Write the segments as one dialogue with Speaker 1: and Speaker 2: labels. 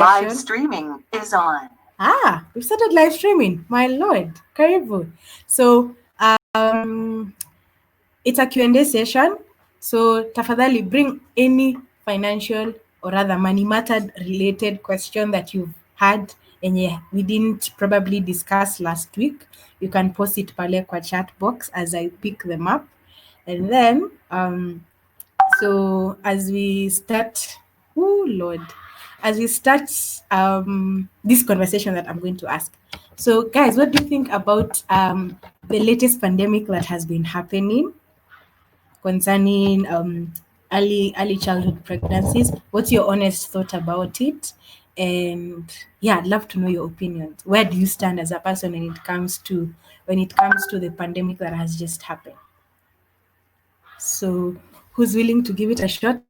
Speaker 1: Live streaming is on.
Speaker 2: We've started live streaming. My lord, karibu. So it's a Q&A session. So tafadhali bring any financial or rather money matter related question that you've had and we didn't probably discuss last week. You can post it pale kwa chat box as I pick them up. And then so as we start, oh Lord, as we start this conversation that I'm going to ask. So guys, what do you think about the latest pandemic that has been happening concerning early childhood pregnancies? What's your honest thought about it? And yeah, I'd love to know your opinions. Where do you stand as a person when it comes to the pandemic that has just happened? So who's willing to give it a shot?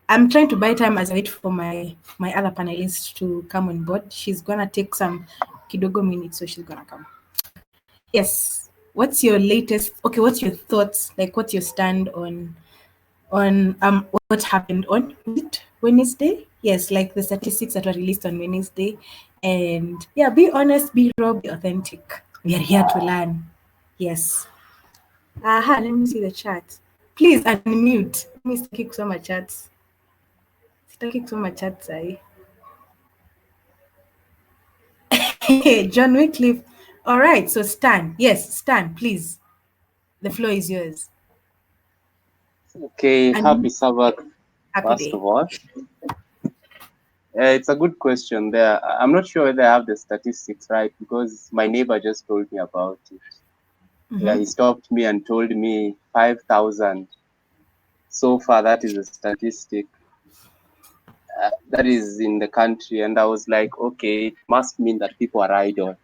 Speaker 2: I'm trying to buy time as I wait for my other panelist to come on board. She's gonna take some kidogo minutes, so she's gonna come. Yes. What's your latest? Okay, what's your thoughts? Like, what's your stand on what happened on Wednesday? Yes, like the statistics that were released on Wednesday. And yeah, be honest, be raw, be authentic. We are here to learn. Yes. Let me see the chat. Please unmute. Let me sitaki kusoma chats. Sitaki kusoma chats sahi. John Wycliffe. All right, so Stan. Yes, Stan, please. The floor is yours.
Speaker 3: Okay, happy Sabbath,
Speaker 2: Happy
Speaker 3: first
Speaker 2: day.
Speaker 3: of all. It's a good question there. I'm not sure whether I have the statistics right because my neighbor just told me about it.
Speaker 2: Mm-hmm.
Speaker 3: Yeah, he stopped me and told me 5,000. So far, that is a statistic that is in the country. And I was like, okay, it must mean that people are idle.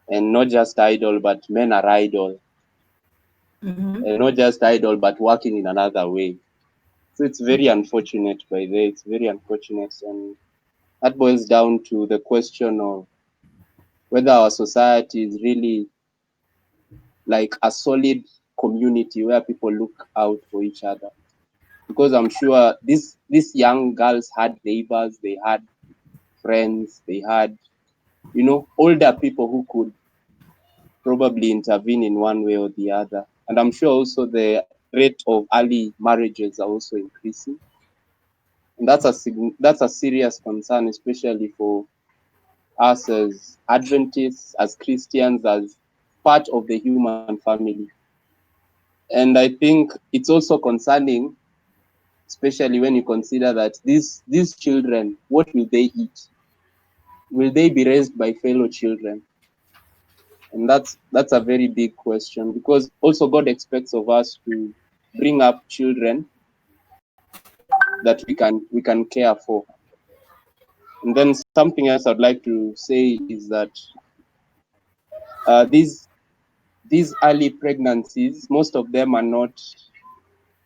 Speaker 3: And not just idle, but men are idle.
Speaker 2: Mm-hmm.
Speaker 3: And not just idle, but working in another way. So it's very unfortunate by there. It's very unfortunate. And that boils down to the question of whether our society is really like a solid community where people look out for each other. Because I'm sure these young girls had neighbors, they had friends, they had, older people who could probably intervene in one way or the other. And I'm sure also the rate of early marriages are also increasing. And that's a serious concern, especially for us as Adventists, as Christians, as part of the human family. And I think it's also concerning, especially when you consider that these children, what will they eat? Will they be raised by fellow children? And that's a very big question, because also God expects of us to bring up children that we can care for. And then something else I'd like to say is that these early pregnancies, most of them are not,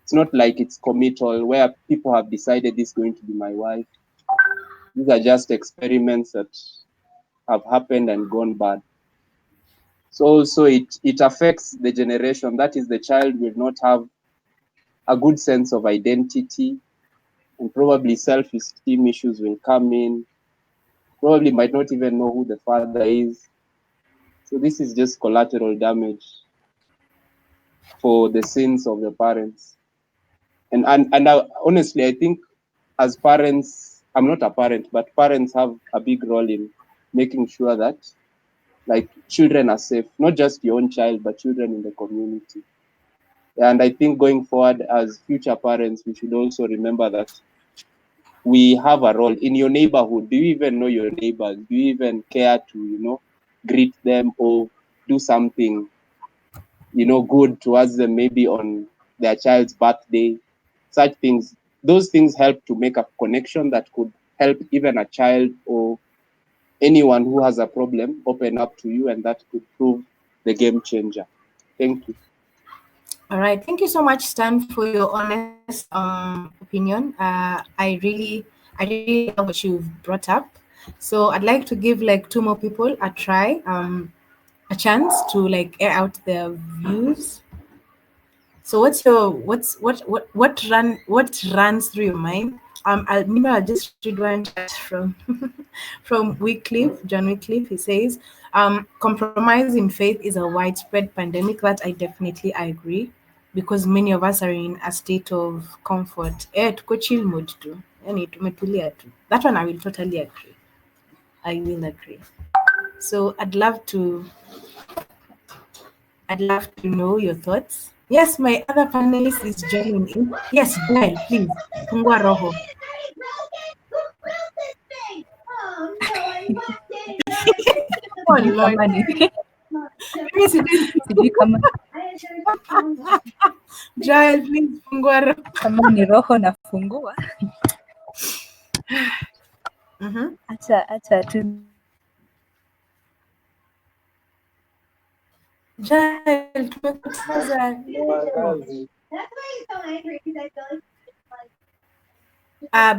Speaker 3: it's not like it's committal where people have decided this is going to be my wife. These are just experiments that have happened and gone bad. So it affects the generation. That is, the child will not have a good sense of identity, and probably self-esteem issues will come in. Probably might not even know who the father is. So this is just collateral damage for the sins of the parents. And honestly, I think as parents, I'm not a parent, but parents have a big role in making sure that like children are safe, not just your own child, but children in the community. And I think going forward as future parents, we should also remember that we have a role in your neighborhood. Do you even know your neighbors? Do you even care to, greet them or do something, good towards them, maybe on their child's birthday? Such things, those things help to make a connection that could help even a child or anyone who has a problem open up to you, and that could prove the game changer. Thank you.
Speaker 2: All right. Thank you so much, Stan, for your honest opinion. I really love what you've brought up. So I'd like to give like two more people a try, a chance to like air out their views. So what runs through your mind I'll just read one chat from from Wycliffe, John Wycliffe. He says, compromise in faith is a widespread pandemic. That I definitely agree, because many of us are in a state of comfort. Tuko chill mood too. Yani tumetulia tu. That one I will totally agree. I will agree. So I'd love to know your thoughts. Yes, my other panelist is joining in. Yes, Joel, please. Fungua roho. Oh
Speaker 4: Sijui
Speaker 2: Lord.
Speaker 4: kama ni
Speaker 2: Mimi sijui.
Speaker 4: sijui
Speaker 2: Joel, please fungua roho.
Speaker 4: kama ni roho nafungua. Acha tu
Speaker 2: Joel, tumekutaza.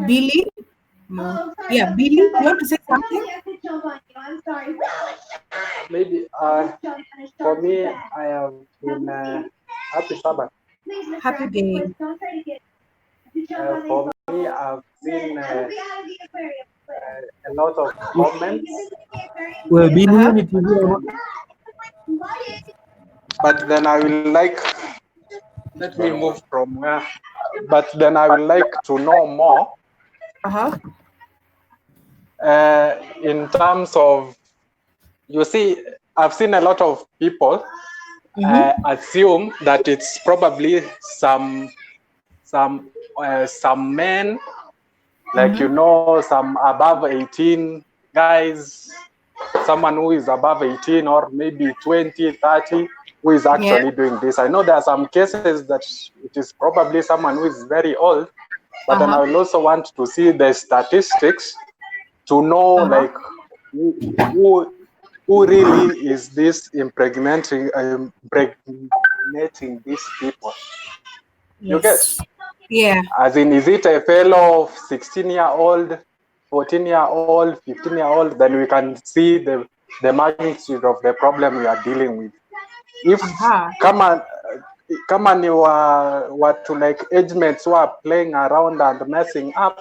Speaker 2: Billy? No. Yeah, Billy, you want to say something?
Speaker 5: Maybe for me, I have been happy Sabbath.
Speaker 2: Happy day.
Speaker 5: For me, I've seen a lot of comments.
Speaker 6: Well, Billy,
Speaker 5: But then I will let me move from where. But then I would like to know more in terms of, you see, I've seen a lot of people assume that it's probably some men, like, some above 18 guys, someone who is above 18 or maybe 20, 30, who is actually doing this. I know there are some cases that it is probably someone who is very old, but then I will also want to see the statistics to know like who really is this impregnating these people. You get?
Speaker 2: Yeah.
Speaker 5: As in, is it a fellow of 16-year-old, 14-year-old, 15-year-old? Then we can see the magnitude of the problem we are dealing with. If kama ni watu like age mates who are playing around and messing up,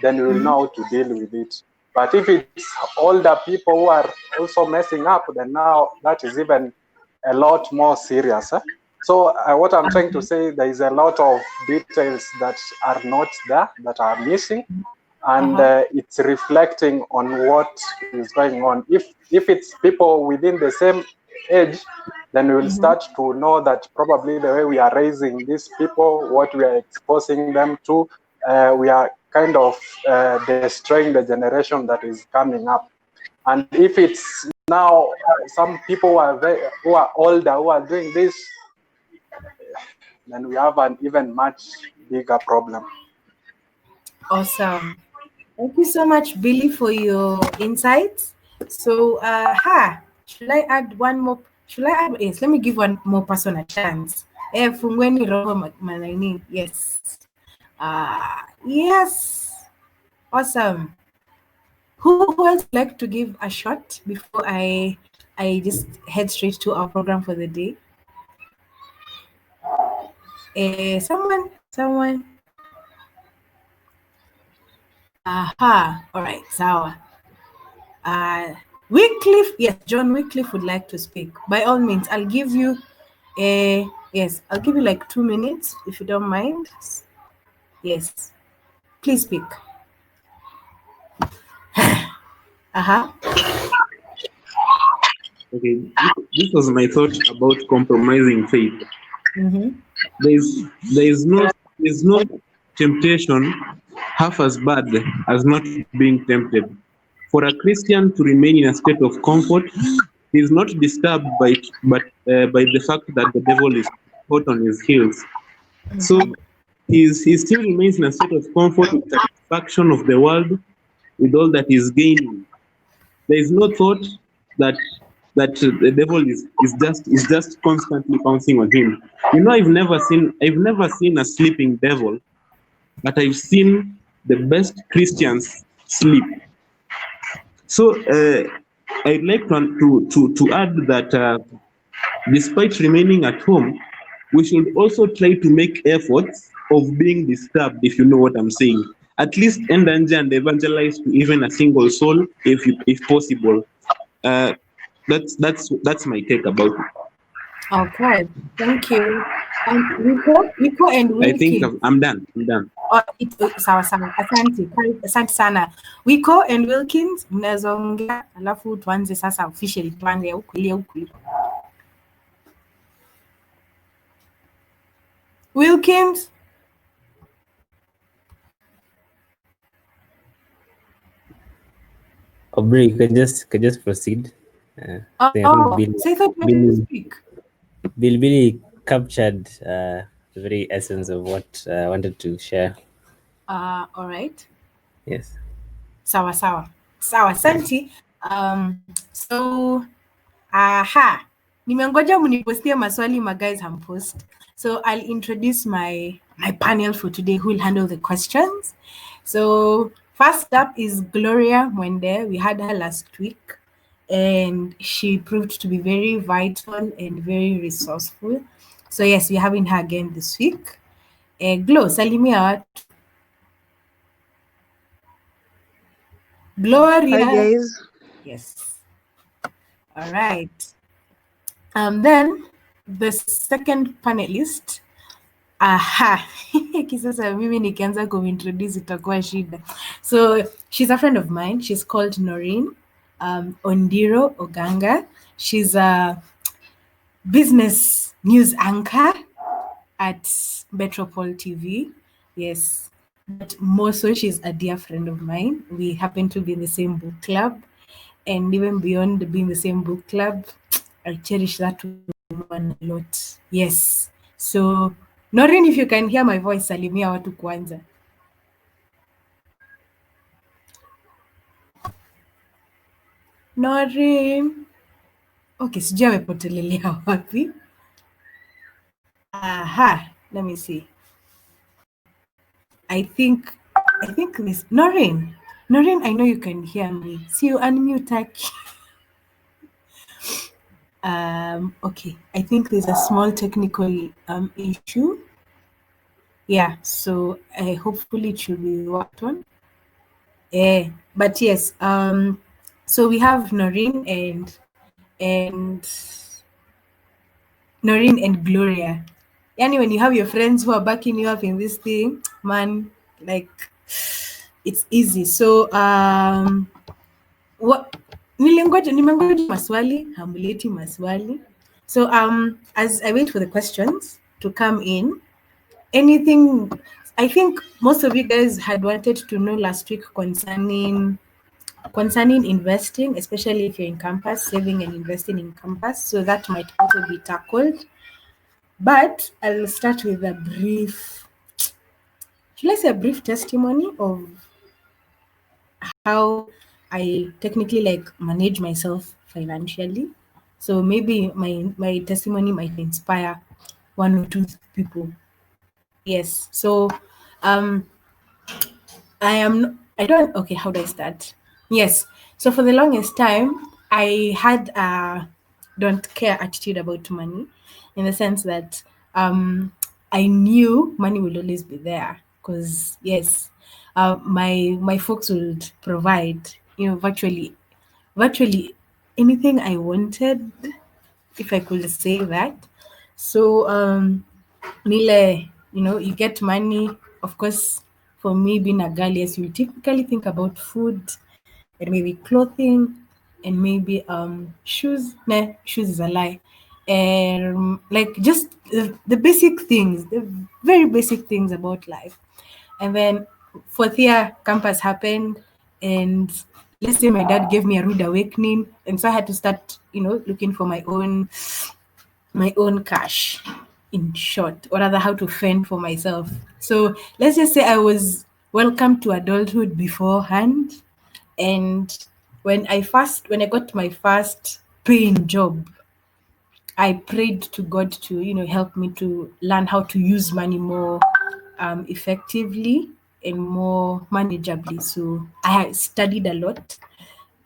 Speaker 5: then we will know how to deal with it. But if it's older people who are also messing up, then now that is even a lot more serious. So what I'm trying to say, there is a lot of details that are not there, that are missing, and it's reflecting on what is going on. If it's people within the same age, then we will start to know that probably the way we are raising these people, what we are exposing them to, we are kind of destroying the generation that is coming up. And if it's now some people who are older who are doing this, then we have an even much bigger problem.
Speaker 2: Awesome. Thank you so much, Billy, for your insights. So, should I add one more? Yes, let me give one more person a chance. Fungweni roho Naurine. Yes. Yes. Awesome. Who else would like to give a shot before I just head straight to our program for the day? Someone. All right, sawa. Wycliffe, yes, John Wycliffe would like to speak. By all means, I'll give you I'll give you like 2 minutes if you don't mind. Yes, please speak.
Speaker 6: Okay, this was my thought about compromising faith. There's no temptation half as bad as not being tempted. For a Christian to remain in a state of comfort, he is not disturbed by the fact that the devil is hot on his heels. So he still remains in a state of comfort with satisfaction of the world, with all that he's gaining. There is no thought that the devil is just constantly pouncing on him. I've never seen a sleeping devil, but I've seen the best Christians sleep. So I'd like to add that despite remaining at home, we should also try to make efforts of being disturbed, if you know what I'm saying. at least enda nje and evangelize to even a single soul if possible. That's my take about it.
Speaker 2: Okay, thank you. Rico and
Speaker 6: I think
Speaker 2: Wilkins.
Speaker 6: I'm done.
Speaker 2: Sawa sawa, asante sana. Wiko and Wilkins, mnaweza ongea alafu tuanze sasa officially, tuanze huku. Wilkins.
Speaker 7: Bree, you can just proceed. I think Bill,
Speaker 2: So I thought you wanted to speak.
Speaker 7: Bill captured the very essence of what I wanted to share.
Speaker 2: All right.
Speaker 7: Yes.
Speaker 2: Sawa, Santi. So, nimengoja munipostie maswali, my guys hampost. So I'll introduce my panel for today who will handle the questions. So first up is Gloria Mwende. We had her last week and she proved to be very vital and very resourceful. So yes, we're having her again this week. Glo, salimia watu. Gloria.
Speaker 8: Hi guys.
Speaker 2: Yes. All right. Then the second panelist. Kisasa mimi nikianza kumintroduce itakuwa shida. So she's a friend of mine. She's called Naurine Ondiro Oganga. She's a business news anchor at Metropole TV. Yes. But more so, she's a dear friend of mine. We happen to be in the same book club. And even beyond being the same book club, I cherish that woman a lot. Yes. So, Naurine, if you can hear my voice, salimia watu kwanza. Naurine. Okay, sijui amepotelelea wapi. Let me see. I think this Naurine, I know you can hear me. See, you unmute. Okay, I think there's a small technical issue. Yeah, so hopefully it should be worked on. But yes, so we have Naurine and Gloria. Yani, when you have your friends who are backing you up in this thing, man, like it's easy. So nimengoja maswali, hamuleti maswali. So as I wait for the questions to come in, anything I think most of you guys had wanted to know last week concerning investing, especially if you're in campus, saving and investing in campus. So that might also be tackled. But I'll start with a brief testimony of how I technically manage myself financially. So maybe my testimony might inspire one or two people. Yes. So how do I start? Yes. So for the longest time, I had a don't care attitude about money, in the sense that I knew money will always be there because yes, my folks would provide, virtually anything I wanted, if I could say that. So Nile, you get money. Of course, for me being a girl, yes, you typically think about food and maybe clothing and maybe shoes. Nah, shoes is a lie. Like just the basic things, the very basic things about life. And then fourth year campus happened, and let's say my dad gave me a rude awakening, and so I had to start, looking for my own cash, in short, or rather how to fend for myself. So let's just say I was welcome to adulthood beforehand, and when I got my first paying job, I prayed to God to help me to learn how to use money more effectively and more manageably. So I studied a lot.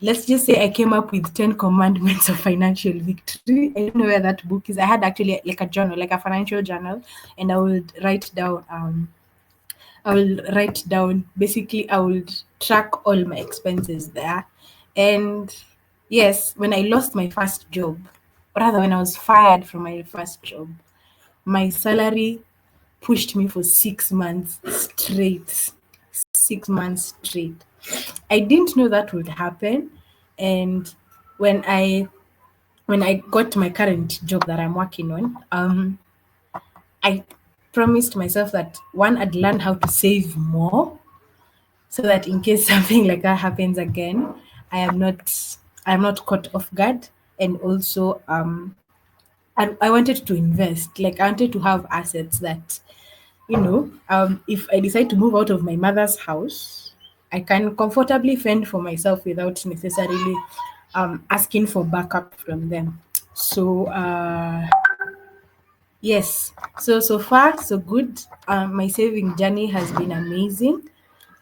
Speaker 2: Let's just say I came up with 10 commandments of financial victory. I don't know where that book is. I had actually like a journal, like a financial journal, and I would write down I will write down. Basically, I would track all my expenses there. And yes, when I lost my first job, rather when I was fired from my first job, my salary pushed me for 6 months straight. 6 months straight. I didn't know that would happen. And when I got my current job that I'm working on, I promised myself that one, I'd learn how to save more so that in case something like that happens again, I am not caught off guard. And also, I wanted to invest. Like I wanted to have assets that, if I decide to move out of my mother's house, I can comfortably fend for myself without necessarily asking for backup from them. So yes, so far so good. My saving journey has been amazing.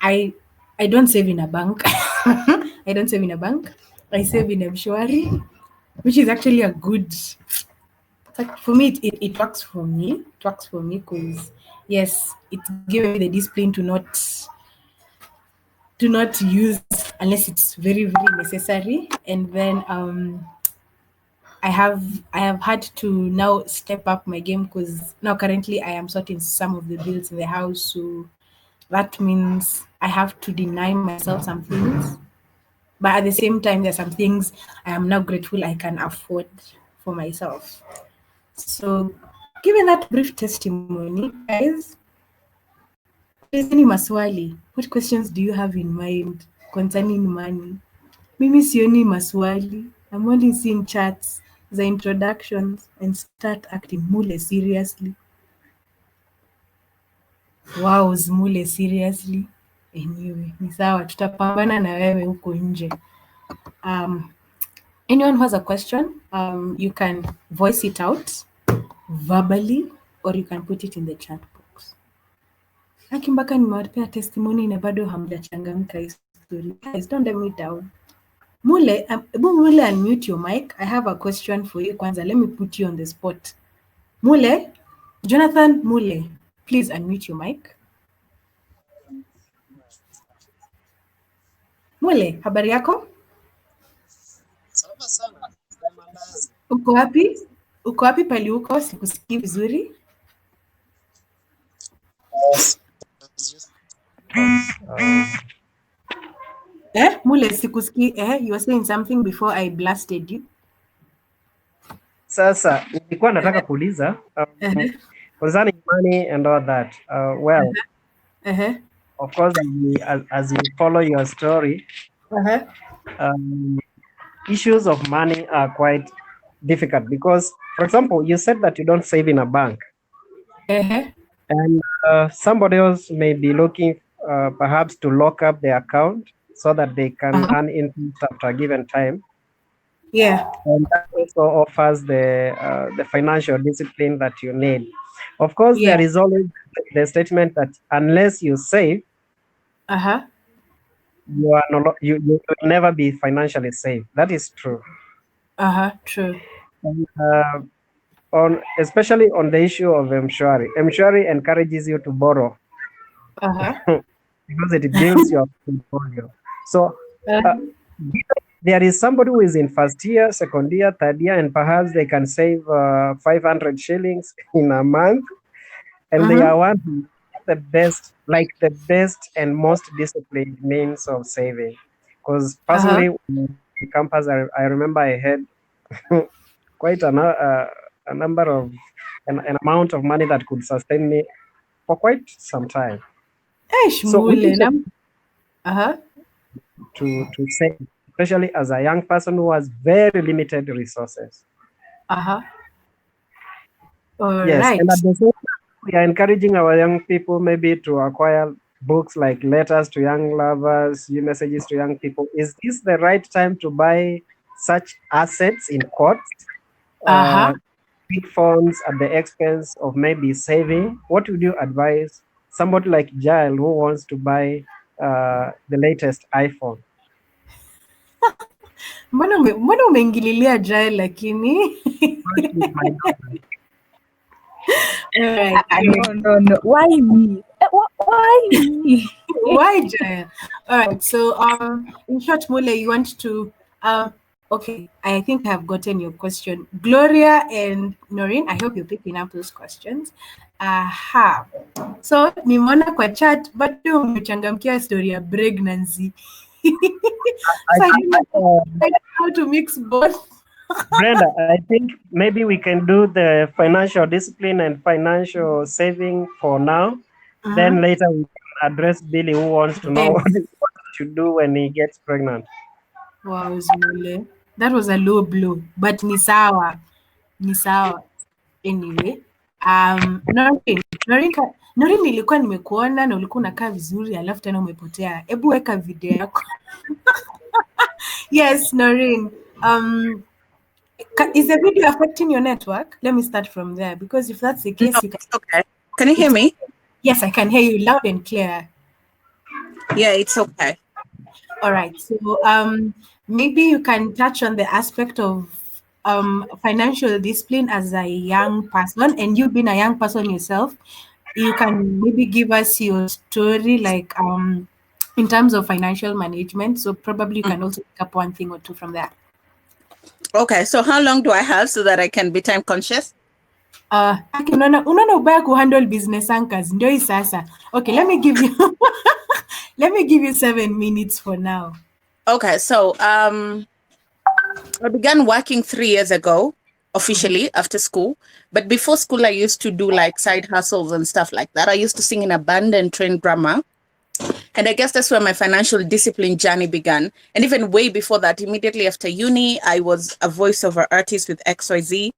Speaker 2: I I don't save in a bank. I don't save in a bank. I save in Mshwari, which is actually a good. Like for me, it works for me. It works for me because yes, it's given me the discipline to not use unless it's very very necessary, and then I have had to now step up my game because now currently I am sorting some of the bills in the house, so that means I have to deny myself some things. But at the same time, there's some things I am now grateful I can afford for myself. So, given that brief testimony, guys, there's any maswali? What questions do you have in mind concerning money? Mimi sioni maswali. I'm only seeing chats, the introductions, and start acting mule seriously. Wow, mule seriously. Anyway, ni sawa, tutapambana na wewe huko nje. Anyone who has a question, you can voice it out verbally or you can put it in the chat box. Aki mpaka nimewapea testimony na bado hamjachangamka hii story. Guys, don't let me down. Mule, Mule, unmute your mic. I have a question for you kwanza. Let me put you on the spot. Mule, Jonathan Mule, please unmute your mic. Mule, habari yako? Uko wapi? Uko wapi pali uko? Sikusikii vizuri. Mule sikusikii. You were saying something before I blasted you.
Speaker 8: Sasa nilikuwa nataka kuuliza concerning money and all that. Of course, as you follow your story, issues of money are quite difficult because, for example, you said that you don't save in a bank, and somebody else may be looking perhaps to lock up their account so that they can earn interest after a given time.
Speaker 2: Yeah.
Speaker 8: And that also offers the financial discipline that you need. Of course, there is always the statement that unless you save, you are you will never be financially safe. That is true.
Speaker 2: True.
Speaker 8: And, especially on the issue of Mshwari. Mshwari encourages you to borrow because it builds your portfolio. So there is somebody who is in first year, second year, third year, and perhaps they can save 500 shillings in a month, and they are one who the best and most disciplined means of saving. Because personally, in campus, I remember I had quite a number of an amount of money that could sustain me for quite some time. So to save, especially as a young person who has very limited resources.
Speaker 2: All
Speaker 8: yes,
Speaker 2: right.
Speaker 8: and at the same time, we are encouraging our young people maybe to acquire books like Letters to Young Lovers, Messages to Young People. Is this the right time to buy such assets in quotes? Big funds at the expense of maybe saving? What would you advise somebody like Jael who wants to buy the latest iPhone?
Speaker 2: Mbona umeingililia Jael lakini?
Speaker 4: No. Why me? Why?
Speaker 2: Why, Jaya? All right. So, in short, Mule, you want to, okay. I think I have gotten your question, Gloria and Naurine. I hope you're picking up those questions. Aha. So, nimeona kwa chat, bado umechangamkia story ya pregnancy. So I
Speaker 8: think,
Speaker 2: don't know how to mix both.
Speaker 8: Brenda, I think maybe we can do the financial discipline and financial saving for now. Then later we can address Billy, who wants to know
Speaker 2: Yes.
Speaker 8: what he should do when he gets pregnant.
Speaker 2: Wow, Zmule. That was a low blow, but ni sawa. Ni sawa. Anyway, Naurine, nilikuwa nimekuona na ulikuwa unakaa vizuri, alafu tena umepotea. Hebu weka video yako. Yes, Naurine. Is the video affecting your network? Let me start from there, because if that's the case,
Speaker 9: No,
Speaker 2: you can.
Speaker 9: it's okay. Can you hear me?
Speaker 2: Yes, I can hear you loud and clear.
Speaker 9: Yeah, it's okay.
Speaker 2: All right. So maybe you can touch on the aspect of financial discipline as a young person, and you being a young person yourself. You can maybe give us your story, like in terms of financial management. So probably you can also pick up one thing or two from there.
Speaker 9: Okay, so how long do I have so that I can be time conscious?
Speaker 2: Unaona ubaya kuhandle business anchors ndio hii sasa. Okay, let me give you let me give you 7 minutes for now.
Speaker 9: Okay, so I began working 3 years ago officially after school, but before school I used to do like side hustles and stuff like that. I used to sing in a band and train drama. And I guess that's where my financial discipline journey began. And even way before that, immediately after uni, I was a voiceover artist with XYZ.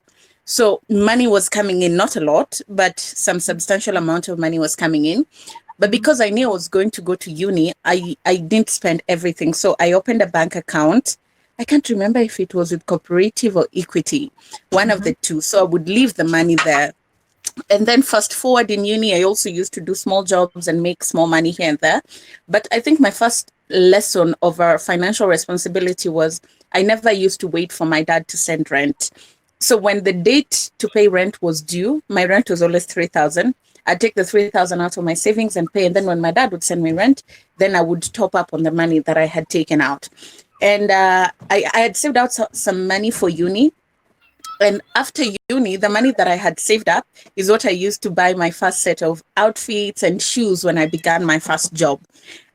Speaker 9: So money was coming in, not a lot, but some substantial amount of money was coming in. But because I knew I was going to go to uni, I didn't spend everything. So I opened a bank account. I can't remember if it was with Cooperative or Equity, one of the two. So I would leave the money there. And then fast forward in uni, I also used to do small jobs and make small money here and there. But I think my first lesson of our financial responsibility was I never used to wait for my dad to send rent. So when the date to pay rent was due, my rent was always 3,000. I'd take the 3,000 out of my savings and pay. And then when my dad would send me rent, then I would top up on the money that I had taken out. And I had saved out some money for uni. And after uni, the money that I had saved up is what I used to buy my first set of outfits and shoes when I began my first job.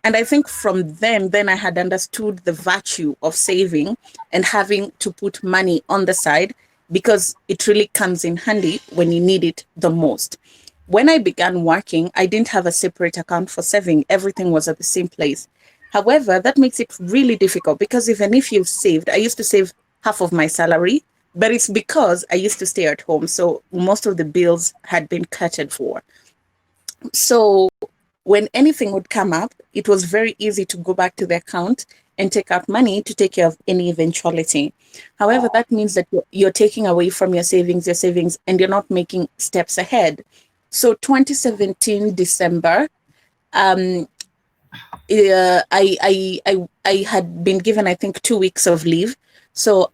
Speaker 9: And I think from then I had understood the virtue of saving and having to put money on the side, because it really comes in handy when you need it the most. When I began working, I didn't have a separate account for saving. Everything was at the same place. However, that makes it really difficult, because even if you've saved, I used to save half of my salary, but it's because I used to stay at home. So most of the bills had been catered for. So when anything would come up, it was very easy to go back to the account and take out money to take care of any eventuality. However, that means that you're taking away from your savings, and you're not making steps ahead. So 2017 December, I had been given, I think, 2 weeks of leave. So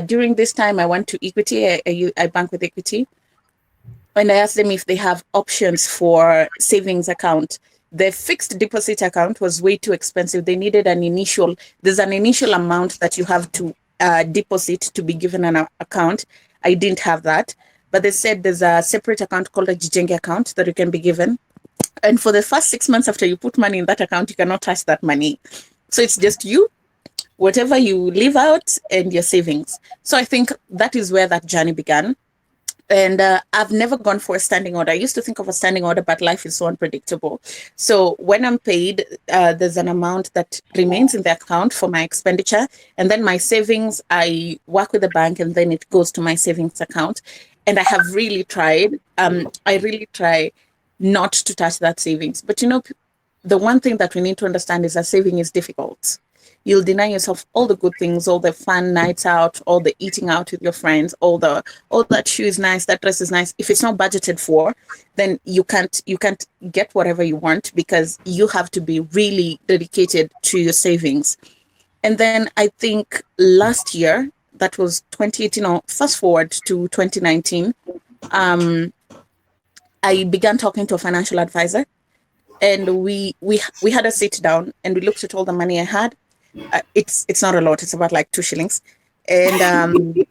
Speaker 9: during this time, I went to Equity. I bank with Equity. And I asked them if they have options for savings account. The fixed deposit account was way too expensive. They needed there's an initial amount that you have to deposit to be given an account. I didn't have that. But they said there's a separate account called a Jijenge account that you can be given. And for the first 6 months after you put money in that account, you cannot touch that money. So it's just you, whatever you leave out, and your savings. So I think that is where that journey began. And I've never gone for a standing order. I used to think of a standing order, but life is so unpredictable. So when I'm paid, there's an amount that remains in the account for my expenditure. And then my savings, I work with the bank, and then it goes to my savings account. And I have really tried, I really try not to touch that savings. But the one thing that we need to understand is that saving is difficult. You'll deny yourself all the good things, all the fun nights out, all the eating out with your friends, all that shoe is nice, that dress is nice. If it's not budgeted for, then you can't get whatever you want, because you have to be really dedicated to your savings. And then I think last year, that was 2018, or fast forward to 2019, I began talking to a financial advisor. and we had a sit down and we looked at all the money I had. It's not a lot. It's about like 2 shillings. And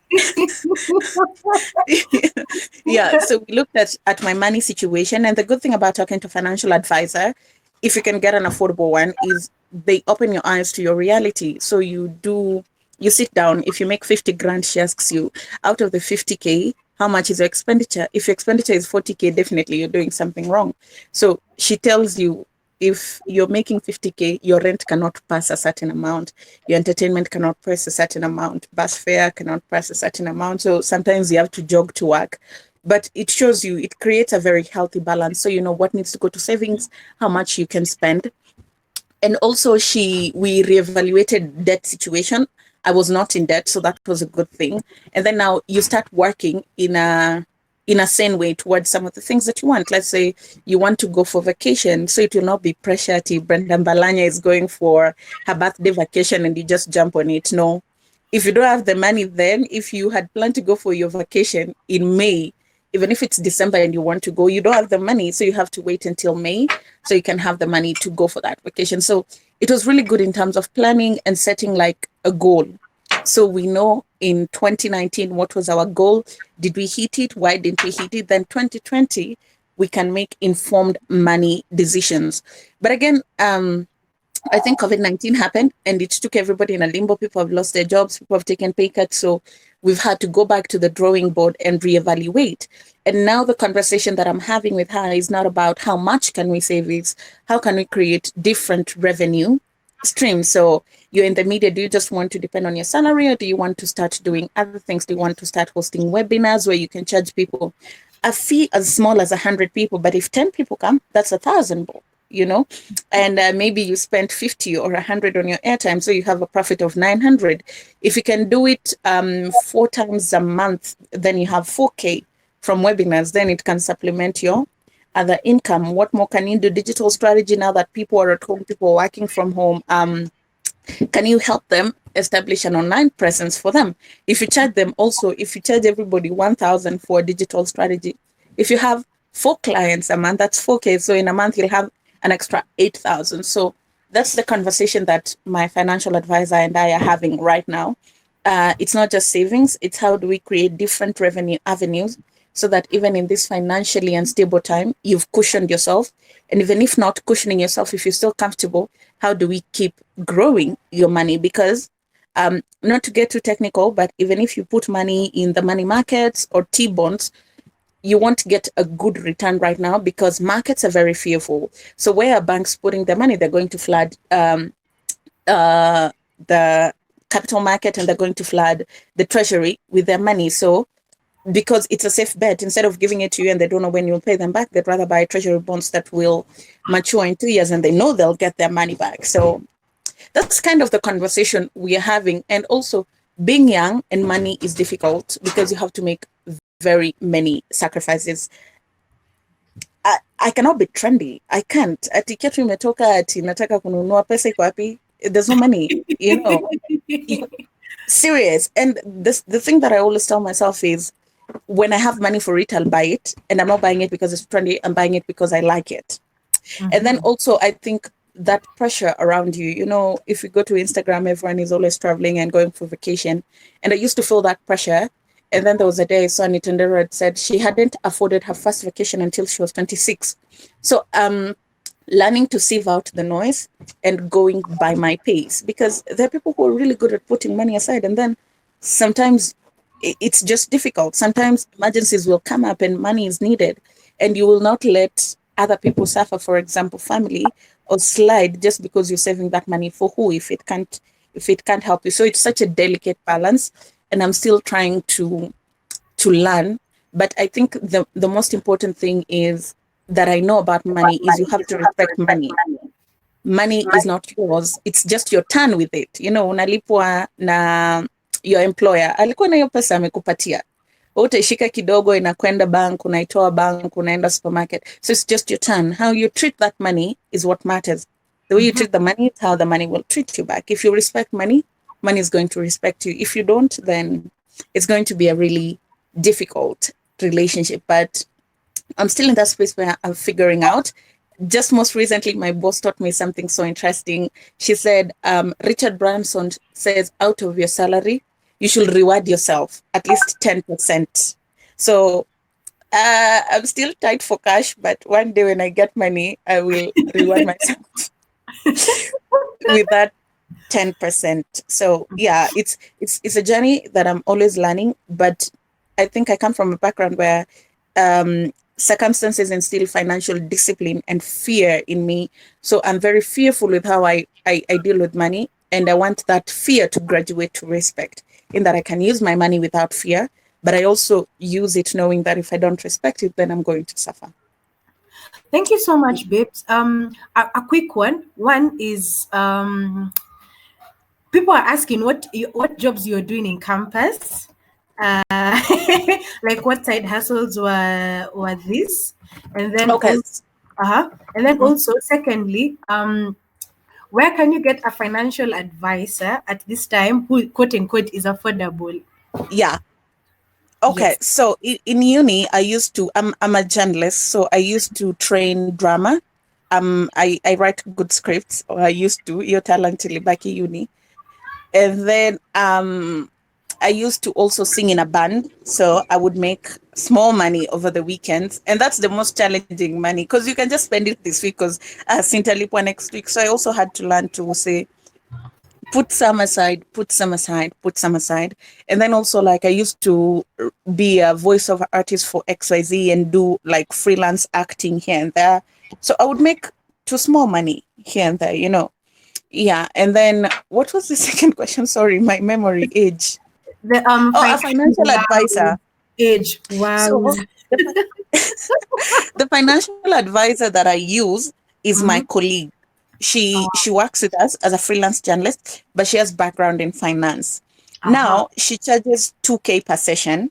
Speaker 9: yeah, so we looked at my money situation. And the good thing about talking to a financial advisor, if you can get an affordable one, is they open your eyes to your reality. So you sit down. If you make 50 grand, she asks you, out of the 50K, how much is your expenditure? If your expenditure is 40K, definitely you're doing something wrong. So she tells you, if you're making 50K, your rent cannot pass a certain amount, your entertainment cannot pass a certain amount, bus fare cannot pass a certain amount. So sometimes you have to jog to work. But it shows you, it creates a very healthy balance. So you know what needs to go to savings, how much you can spend. And also we reevaluated debt situation. I was not in debt, so that was a good thing. And then now you start working in a sane way towards some of the things that you want. Let's say you want to go for vacation, so it will not be pressure to Brenda Balanya is going for her birthday vacation and you just jump on it. No. If you don't have the money, then if you had planned to go for your vacation in May, even if it's December and you want to go, you don't have the money. So you have to wait until May so you can have the money to go for that vacation. So it was really good in terms of planning and setting like a goal. So we know in 2019, what was our goal? Did we hit it? Why didn't we hit it? Then 2020, we can make informed money decisions. But again, I think COVID-19 happened and it took everybody in a limbo. People have lost their jobs, people have taken pay cuts. So we've had to go back to the drawing board and reevaluate. And now the conversation that I'm having with her is not about how much can we save, it's how can we create different revenue streams. So you're in the media, do you just want to depend on your salary, or do you want to start doing other things? Do you want to start hosting webinars where you can charge people a fee as small as 100 people, but if 10 people come, that's 1,000, you know, and maybe you spent 50 or 100 on your airtime, so you have a profit of 900. If you can do it 4 times a month, then you have 4K from webinars, then it can supplement your other income. What more can you do? Digital strategy, now that people are at home, people are working from home, can you help them establish an online presence for them? If you charge them also, if you charge everybody 1,000 for a digital strategy, if you have 4 clients a month, that's 4K. So in a month, you'll have an extra 8,000. So that's the conversation that my financial advisor and I are having right now. It's not just savings, it's how do we create different revenue avenues so that even in this financially unstable time, you've cushioned yourself. And even if not cushioning yourself, if you're still comfortable, how do we keep growing your money? Because not to get too technical, but even if you put money in the money markets or T-bonds, you won't get a good return right now because markets are very fearful. So where are banks putting their money? They're going to flood the capital market and they're going to flood the treasury with their money. So because it's a safe bet, instead of giving it to you and they don't know when you'll pay them back, they'd rather buy treasury bonds that will mature in 2 years and they know they'll get their money back. So that's kind of the conversation we are having. And also, being young and money is difficult because you have to make very many sacrifices. I cannot be trendy. I can't. Ati kitu imetoka ati nataka kununua, pesa iko wapi? There's no money, you know. Serious. And the thing that I always tell myself is, when I have money for it, I'll buy it. And I'm not buying it because it's trendy. I'm buying it because I like it. Mm-hmm. And then also, I think that pressure around you, you know, if you go to Instagram, everyone is always traveling and going for vacation. And I used to feel that pressure. And then there was a day I saw Nitendera had said she hadn't afforded her first vacation until she was 26. So learning to sieve out the noise and going by my pace, because there are people who are really good at putting money aside. And then sometimes it's just difficult. Sometimes emergencies will come up and money is needed, and you will not let other people suffer, for example, family, or slide just because you're saving that money for who, if it can't help you. So it's such a delicate balance, and I'm still trying to learn. But I think the most important thing is that I know about money is you have to respect money. Money is not yours. It's just your turn with it. You know, unalipwa na your employer. Alikuwa na hiyo pesa amekupatia. Utaishika kidogo, inakwenda bank, unaitoa bank, unaenda supermarket. So it's just your turn. How you treat that money is what matters. The way you treat the money is how the money will treat you back. If you respect money, money is going to respect you. If you don't, then it's going to be a really difficult relationship. But I'm still in that space where I'm figuring out. just most recently, my boss taught me something so interesting. She said, Richard Branson says, out of your salary, you should reward yourself at least 10%. So I'm still tight for cash, but one day when I get money, I will reward myself with that 10%. So yeah, it's a journey that I'm always learning, but I think I come from a background where circumstances instill financial discipline and fear in me. So I'm very fearful with how I deal with money, and I want that fear to graduate to respect, in that I can use my money without fear, but I also use it knowing that if I don't respect it, then I'm going to suffer.
Speaker 2: Thank you so much, babes. A quick one. One is people are asking what jobs you're doing in campus. Like what side hustles were this, and then
Speaker 9: Okay.
Speaker 2: Also secondly, where can you get a financial advisor at this time who quote unquote is affordable?
Speaker 9: Yeah. Okay,
Speaker 2: Yes.
Speaker 9: so in uni, I'm a journalist, so I used to train drama. I write good scripts, or I used to, your talent till back in uni. And then I used to also sing in a band, so I would make small money over the weekends, and that's the most challenging money because you can just spend it this week because Sintalipwa next week. So I also had to learn to say, put some aside. And then also, like, I used to be a voiceover artist for XYZ and do like freelance acting here and there. So I would make too small money here and there, you know. Yeah. And then what was the second question? Sorry, my memory age.
Speaker 2: The
Speaker 9: a financial advisor.
Speaker 2: Age. Wow.
Speaker 9: So the financial advisor that I use is my colleague. She works with us as a freelance journalist, but she has background in finance. Now she charges 2K per session,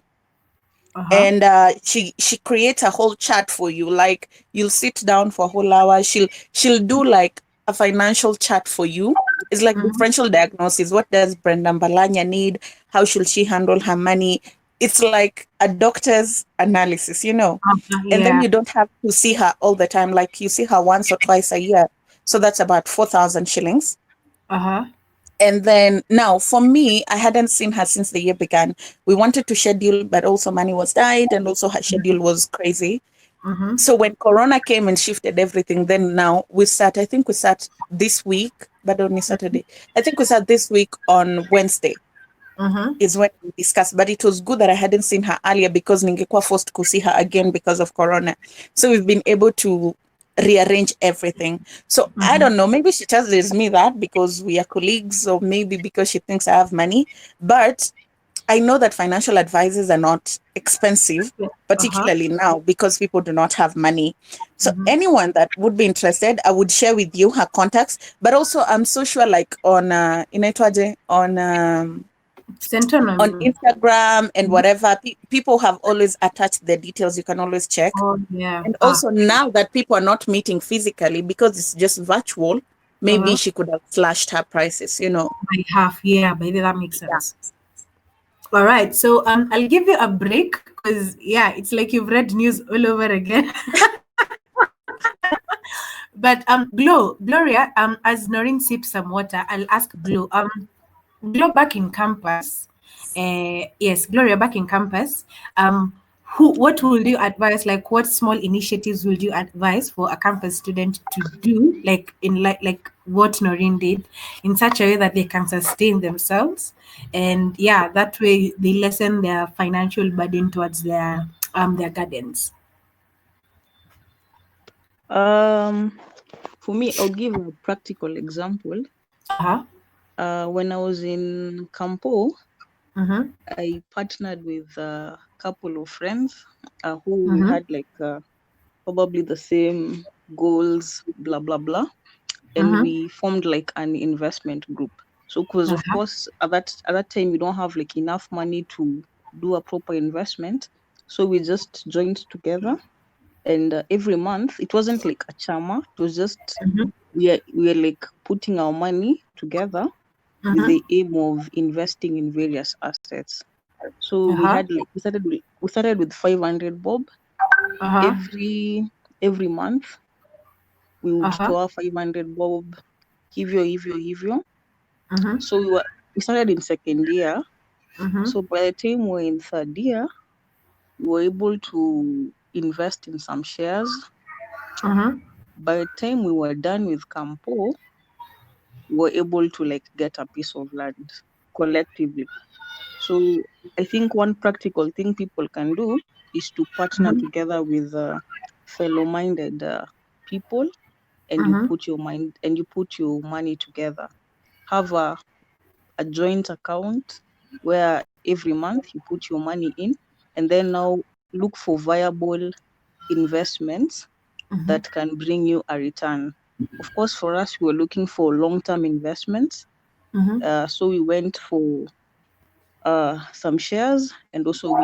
Speaker 9: and she creates a whole chart for you. Like, you'll sit down for a whole hour. She'll do like a financial chart for you. It's like differential diagnosis. What does Brenda Mbalanya need? How should she handle her money? It's like a doctor's analysis, you know. And then you don't have to see her all the time. Like, you see her once or twice a year. So that's about 4,000 shillings. And then now for me, I hadn't seen her since the year began. We wanted to schedule, but also money was tight, and also her schedule was crazy. So when Corona came and shifted everything, then now I think we start this week, but only Saturday. I think we start this week on Wednesday. Is when we discussed, but it was good that I hadn't seen her earlier because ningekuwa forced to see her again because of Corona. So we've been able to rearrange everything. So I don't know, maybe she tells me that because we are colleagues, or maybe because she thinks I have money, but I know that financial advisors are not expensive, particularly now because people do not have money. So anyone that would be interested, I would share with you her contacts, but also I'm so sure, like on Instagram and whatever, people have always attached their details. You can always check. And also now that people are not meeting physically because it's just virtual, maybe she could have slashed her prices, you know.
Speaker 2: By half, maybe that makes sense. All right, so I'll give you a break because it's like you've read news all over again. But Gloria, as Naurine sips some water, I'll ask Glo. Glo, back in campus. Yes, Gloria, back in campus. What would you advise? Like, what small initiatives would you advise for a campus student to do, like what Naurine did, in such a way that they can sustain themselves, and that way they lessen their financial burden towards their gardens?
Speaker 10: For me, I'll give a practical example. When I was in Campo, I partnered with a couple of friends who had like probably the same goals, blah, blah, blah. And we formed like an investment group. So, because of course, at that time, we don't have like enough money to do a proper investment. So we just joined together. And every month, it wasn't like a chama. It was just, we were like putting our money together with the aim of investing in various assets. So we had like, we started with 500 bob every month, we would toa 500 bob, hivyo. So we started in second year. So by the time we're in third year, we were able to invest in some shares. By the time we were done with Campo, we were able to like get a piece of land collectively. So I think one practical thing people can do is to partner together with fellow-minded people, and you put your money together. Have a joint account where every month you put your money in, and then now look for viable investments that can bring you a return. Of course, for us, we were looking for long-term investments. So we went for some shares, and also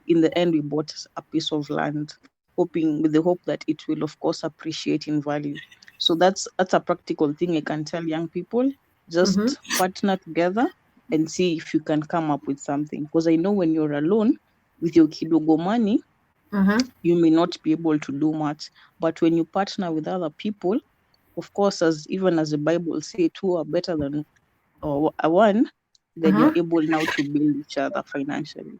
Speaker 10: in the end we bought a piece of land, with the hope that it will of course appreciate in value. So that's a practical thing I can tell young people. Just partner together and see if you can come up with something, because I know when you're alone with your kidogo money, you may not be able to do much, but when you partner with other people, of course, as the Bible says, two are better than one, then you're able now to build each other financially.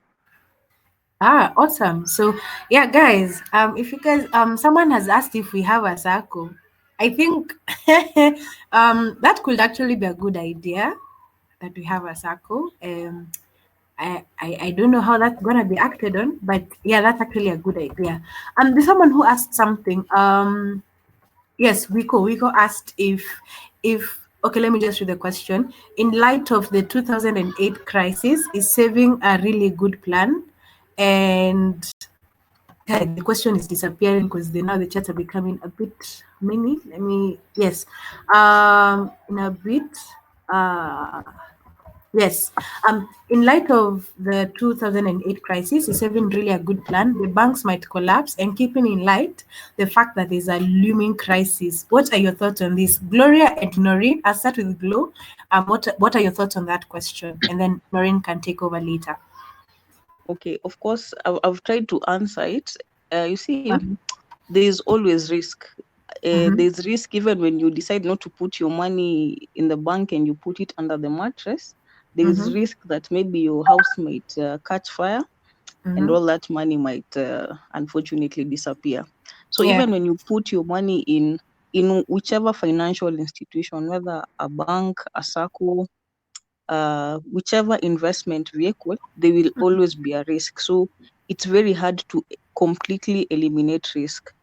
Speaker 2: Awesome. So yeah, guys, if you guys someone has asked if we have a circle. I think that could actually be a good idea, that we have a circle. I don't know how that's gonna be acted on, but yeah, that's actually a good idea. There's someone who asked something. Yes, Wiko asked if okay, let me just read the question. In light of the 2008 crisis, is saving a really good plan? And the question is disappearing because now the chats are becoming a bit many. In a bit. Yes. In light of the 2008 crisis, is saving really a good plan? The banks might collapse, and keeping in light the fact that there's a looming crisis. What are your thoughts on this? Gloria and Naurine, I'll start with Glo. What are your thoughts on that question? And then Naurine can take over later.
Speaker 10: Okay, of course, I've tried to answer it. You see, there is always risk. There's risk even when you decide not to put your money in the bank and you put it under the mattress. There is risk that maybe your house might catch fire, and all that money might unfortunately disappear. So even when you put your money in whichever financial institution, whether a bank, a SACCO, whichever investment vehicle, there will always be a risk. So it's very hard to completely eliminate risk.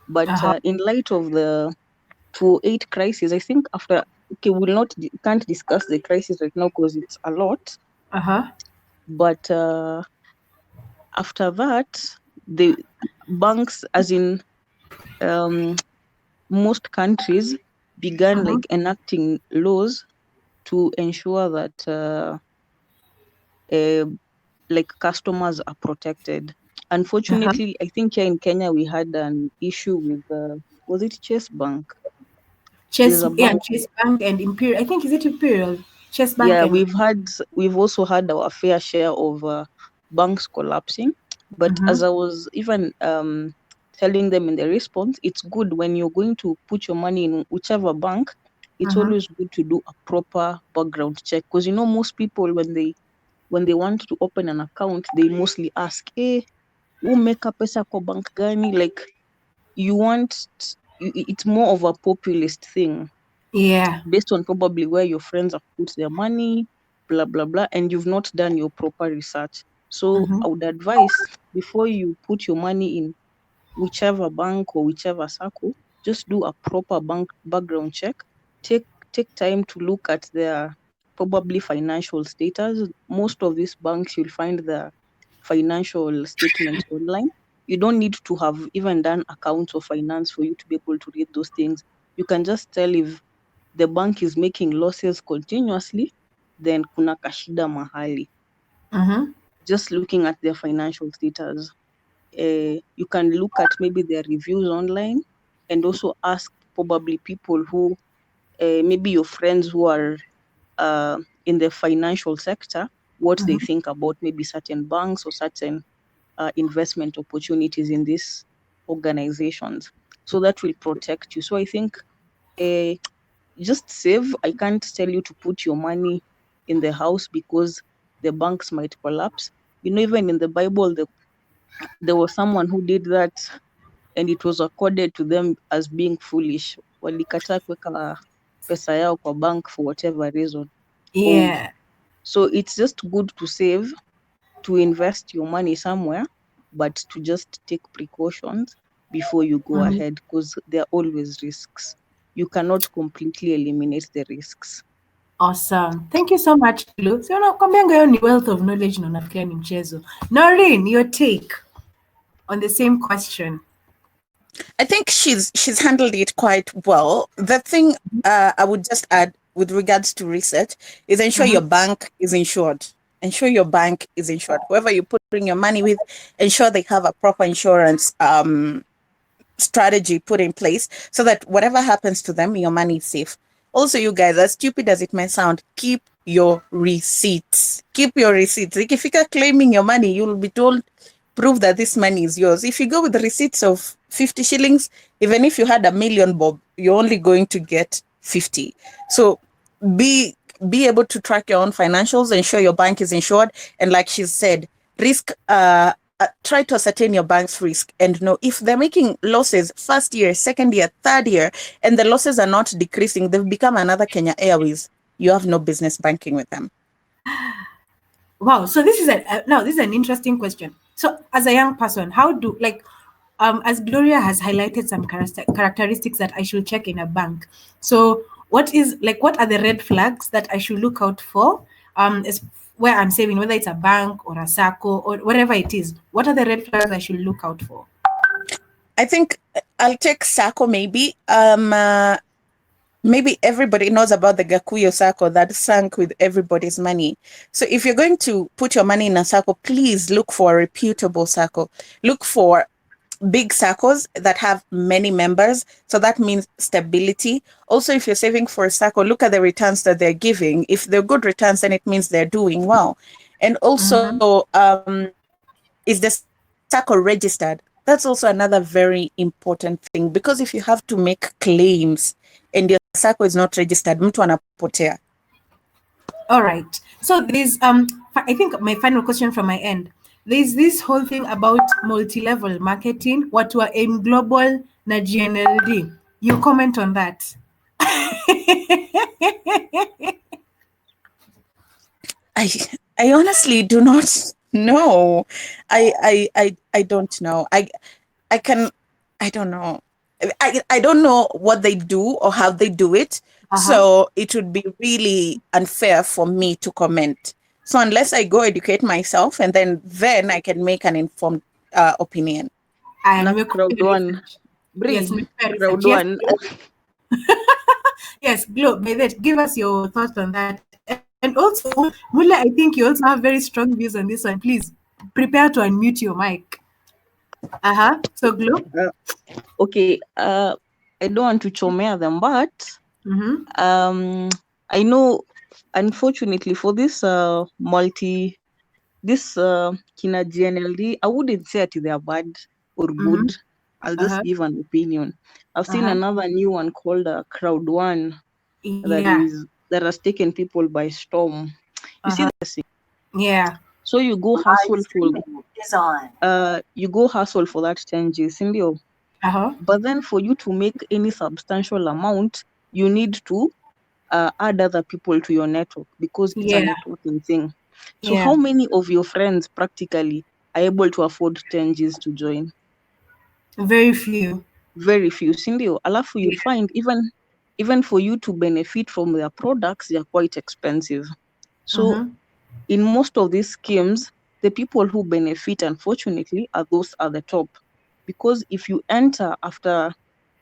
Speaker 10: But in light of the 2008 crisis, I think can't discuss the crisis right now because it's a lot. But after that, the banks, as in most countries, began like enacting laws to ensure that like customers are protected. Unfortunately, I think here in Kenya we had an issue with was it Chase Bank?
Speaker 2: Chase Bank and Imperial. I think, is it Imperial? Chase Bank.
Speaker 10: Yeah, we've also had our fair share of banks collapsing. But as I was even telling them in the response, it's good when you're going to put your money in whichever bank. It's always good to do a proper background check, because most people when they want to open an account, they mostly ask, umeka pesa kwa bank gani? Like it's more of a populist thing.
Speaker 2: Yeah.
Speaker 10: Based on probably where your friends have put their money, blah, blah, blah, and you've not done your proper research. So I would advise, before you put your money in whichever bank or whichever SACCO, just do a proper bank background check. Take time to look at their probably financial status. Most of these banks, you'll find the financial statements online. You don't need to have even done accounts of finance for you to be able to read those things. You can just tell if the bank is making losses continuously, then kuna kashida mahali. Just looking at their financial status. You can look at maybe their reviews online, and also ask probably people who, maybe your friends who are in the financial sector, what they think about maybe certain banks or certain investment opportunities in these organizations. So that will protect you. So I think just save. I can't tell you to put your money in the house because the banks might collapse. Even in the Bible, there was someone who did that and it was accorded to them as being foolish. Walikataa kuweka pesa yao kwa bank for whatever reason.
Speaker 2: Yeah.
Speaker 10: So it's just good to save, to invest your money somewhere, but to just take precautions before you go ahead, because there are always risks. You cannot completely eliminate the risks.
Speaker 2: Awesome. Thank you so much, Glo. So nakwambianga hiyo ni wealth of knowledge na unafikiria ni mchezo. Naurine, your take on the same question.
Speaker 9: I think she's handled it quite well. The thing I would just add with regards to research is ensure your bank is insured. Ensure your bank is insured. Whoever you're putting your money with, ensure they have a proper insurance strategy put in place so that whatever happens to them, your money is safe. Also, you guys, as stupid as it may sound, keep your receipts. Keep your receipts. Like if you're claiming your money, you'll be told, prove that this money is yours. If you go with the receipts of 50 shillings, even if you had 1 million bob, you're only going to get 50. So be able to track your own financials, ensure your bank is insured. And like she said, risk, try to ascertain your bank's risk and know if they're making losses first year, second year, third year, and the losses are not decreasing, they've become another Kenya Airways. You have no business banking with them.
Speaker 2: Wow. So this is an interesting question. So as a young person, how do as Gloria has highlighted some characteristics that I should check in a bank. So what are the red flags that I should look out for? Is where I'm saving, whether it's a bank or a SACCO or whatever it is. What are the red flags I should look out for?
Speaker 9: I think I'll take SACCO maybe. Maybe everybody knows about the Gakuyo SACCO that sank with everybody's money. So if you're going to put your money in a SACCO, please look for a reputable SACCO. Look for big SACCOs that have many members. So that means stability. Also, if you're saving for a SACCO, look at the returns that they're giving. If they're good returns, then it means they're doing well. And also, is the SACCO registered? That's also another very important thing, because if you have to make claims and your SACCO is not registered, mtu anapotea.
Speaker 2: All right. So there's I think my final question from my end. There's this whole thing about multi-level marketing, watu wa aim global na GNLD. You comment on that?
Speaker 9: I honestly do not know. I don't know. I don't know. I don't know what they do or how they do it. So it would be really unfair for me to comment. So unless I go educate myself, and then I can make an informed opinion.
Speaker 2: I am
Speaker 10: crowd one. Bree,
Speaker 2: yes,
Speaker 10: crowd one.
Speaker 2: Yes, Glo, by that, give us your thoughts on that. And also, Mula, I think you also have very strong views on this one. Please prepare to unmute your mic. So, Glo?
Speaker 10: Okay. I don't want to chomea them, but I know, unfortunately, for this kina GNLD, I wouldn't say that they are bad or good. I'll just give an opinion. I've seen another new one called Crowd One that has taken people by storm. You see the thing?
Speaker 2: Yeah.
Speaker 10: So you go hustle for that 10 Gs, but then for you to make any substantial amount, you need to add other people to your network, because it's a networking thing. So how many of your friends practically are able to afford 10 Gs to join?
Speaker 2: Very few.
Speaker 10: Very few. Sindio, alafu you'll find even for you to benefit from their products, they are quite expensive. So in most of these schemes, the people who benefit, unfortunately, are those at the top. Because if you enter after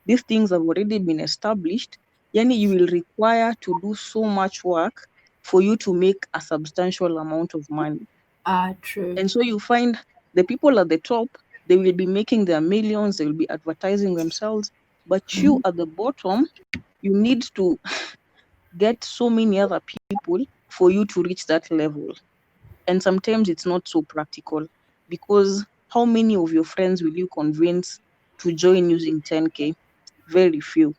Speaker 10: these things have already been established, yani you will require to do so much work for you to make a substantial amount of money.
Speaker 2: True.
Speaker 10: And so you find the people at the top, they will be making their millions, they will be advertising themselves, but you at the bottom, you need to get so many other people for you to reach that level. And sometimes it's not so practical, because how many of your friends will you convince to join using 10K. Very few.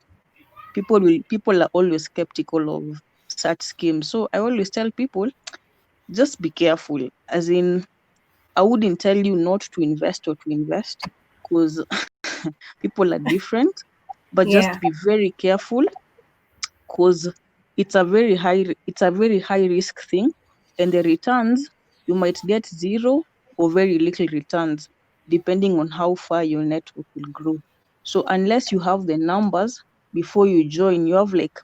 Speaker 10: People are always skeptical of such schemes. So I always tell people, just be careful. As in, I wouldn't tell you not to invest or to invest, because people are different, but just be very careful, because it's a very high risk thing, and the returns, you might get zero or very little returns depending on how far your network will grow. So unless you have the numbers before you join, you have like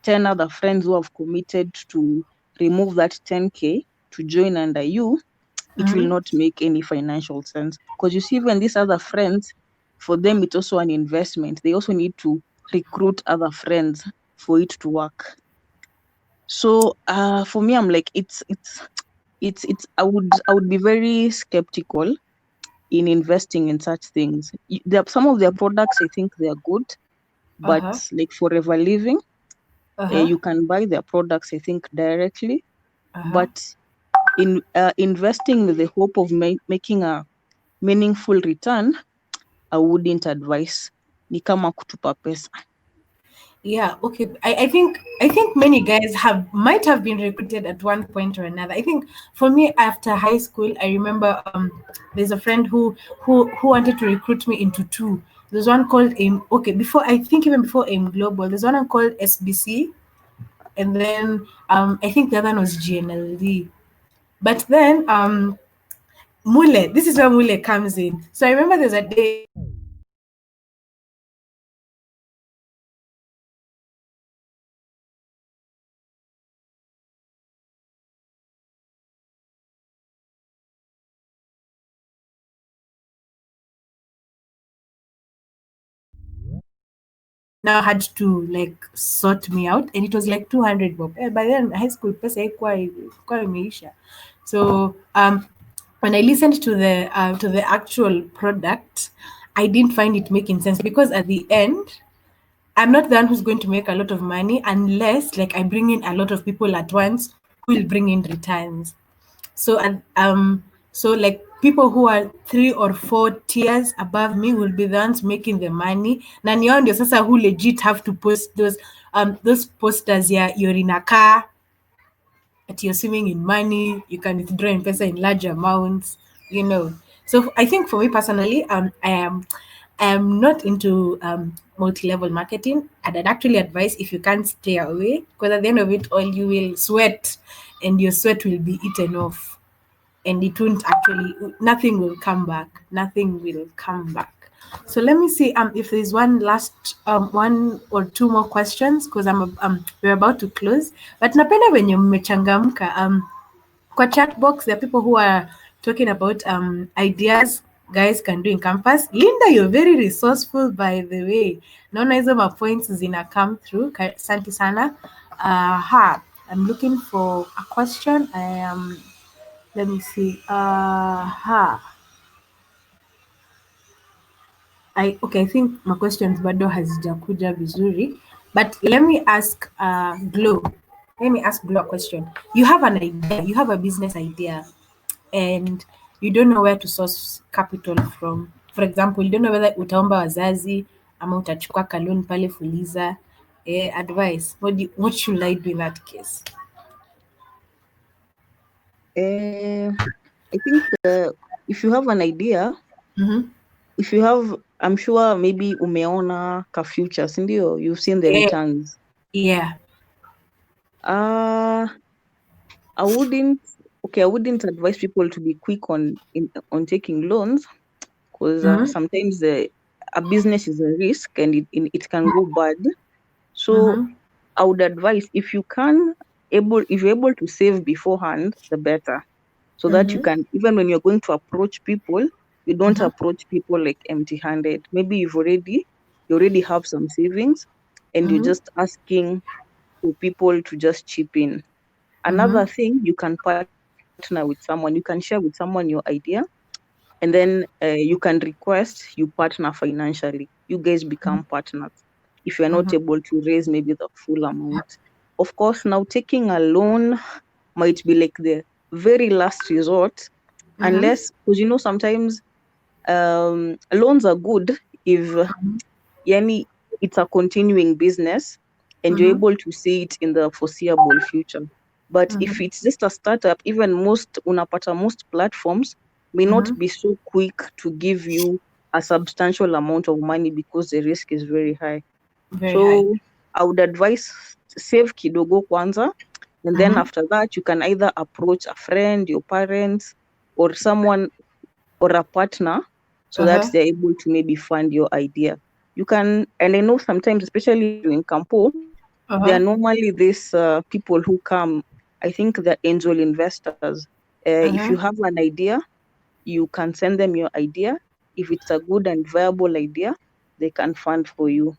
Speaker 10: 10 other friends who have committed to remove that 10K to join under you, it will not make any financial sense. Because you see, even these other friends, for them, it's also an investment. They also need to recruit other friends for it to work. So for me, I'm like, it's I would be very skeptical in investing in such things. Some of their products, I think they are good, but like Forever Living, you can buy their products, I think, directly. But in investing with the hope of making a meaningful return, I wouldn't advise. Ni kama kutupa pesa.
Speaker 2: Yeah, okay. I think many guys might have been recruited at one point or another. I think for me, after high school, I remember there's a friend who wanted to recruit me into two. There's one called even before AIM Global, there's one called SBC, and then I think the other one was GNLD. But then Mule, this is where Mule comes in. So I remember there's a day now had to like sort me out, and it was like 200 bob. By then high school pesa haikuwa imeisha. So when I listened to the actual product, I didn't find it making sense, because at the end, I'm not the one who's going to make a lot of money unless like I bring in a lot of people at once who will bring in returns. So so like people who are 3 or 4 tiers above me will be the ones making the money. Na ni wao ndio sasa who legit have to post those posters, you're in a car, that you're swimming in money, you can withdraw in pesa in large amounts, So I think for me personally, I am not into multi-level marketing. And I'd actually advise, if you can't stay away, because at the end of it all, you will sweat, and your sweat will be eaten off, and it won't nothing will come back. Nothing will come back. So let me see if there's one or two more questions, because we're about to close. But napenda venye mmechangamka. Kwa chat box, there are people who are talking about ideas guys can do in campus. Linda, you're very resourceful, by the way. Naona hizo mapoints zina come through. Asante sana. I'm looking for a question. Let me see. I think my questions bado hazijakuja vizuri, but let me ask Glow. Let me ask Glow a question. You have an idea, you have a business idea, and you don't know where to source capital from. For example, you don't know whether utaomba wazazi ama utachukua ka loan pale Fuliza. Advice. What should I do in that case?
Speaker 10: I think if you have an idea, if you have, I'm sure maybe umeona ka future, sindio? You've seen the returns.
Speaker 2: Yeah.
Speaker 10: I wouldn't advise people to be quick on taking loans, because sometimes a business is a risk, and it can go bad. So I would advise, if you're able to save beforehand, the better, so that you can, even when you're going to approach people, you don't approach people like empty-handed. Maybe you already have some savings, and you're just asking for people to just chip in. Another thing, you can partner with someone. You can share with someone your idea, and then you can request you partner financially. You guys become partners if you're not able to raise maybe the full amount. Of course, now taking a loan might be like the very last resort, unless, because sometimes loans are good if yani it's a continuing business and you're able to see it in the foreseeable future. But if it's just a startup, even most platforms may not be so quick to give you a substantial amount of money because the risk is very high. So I would advise save kidogo kwanza, and then after that you can either approach a friend, your parents, or someone, or a partner, so that they're able to maybe fund your idea. You can, and I know sometimes, especially in Campo, there are normally these people who come, I think the angel investors. If you have an idea, you can send them your idea. If it's a good and viable idea, they can fund for you.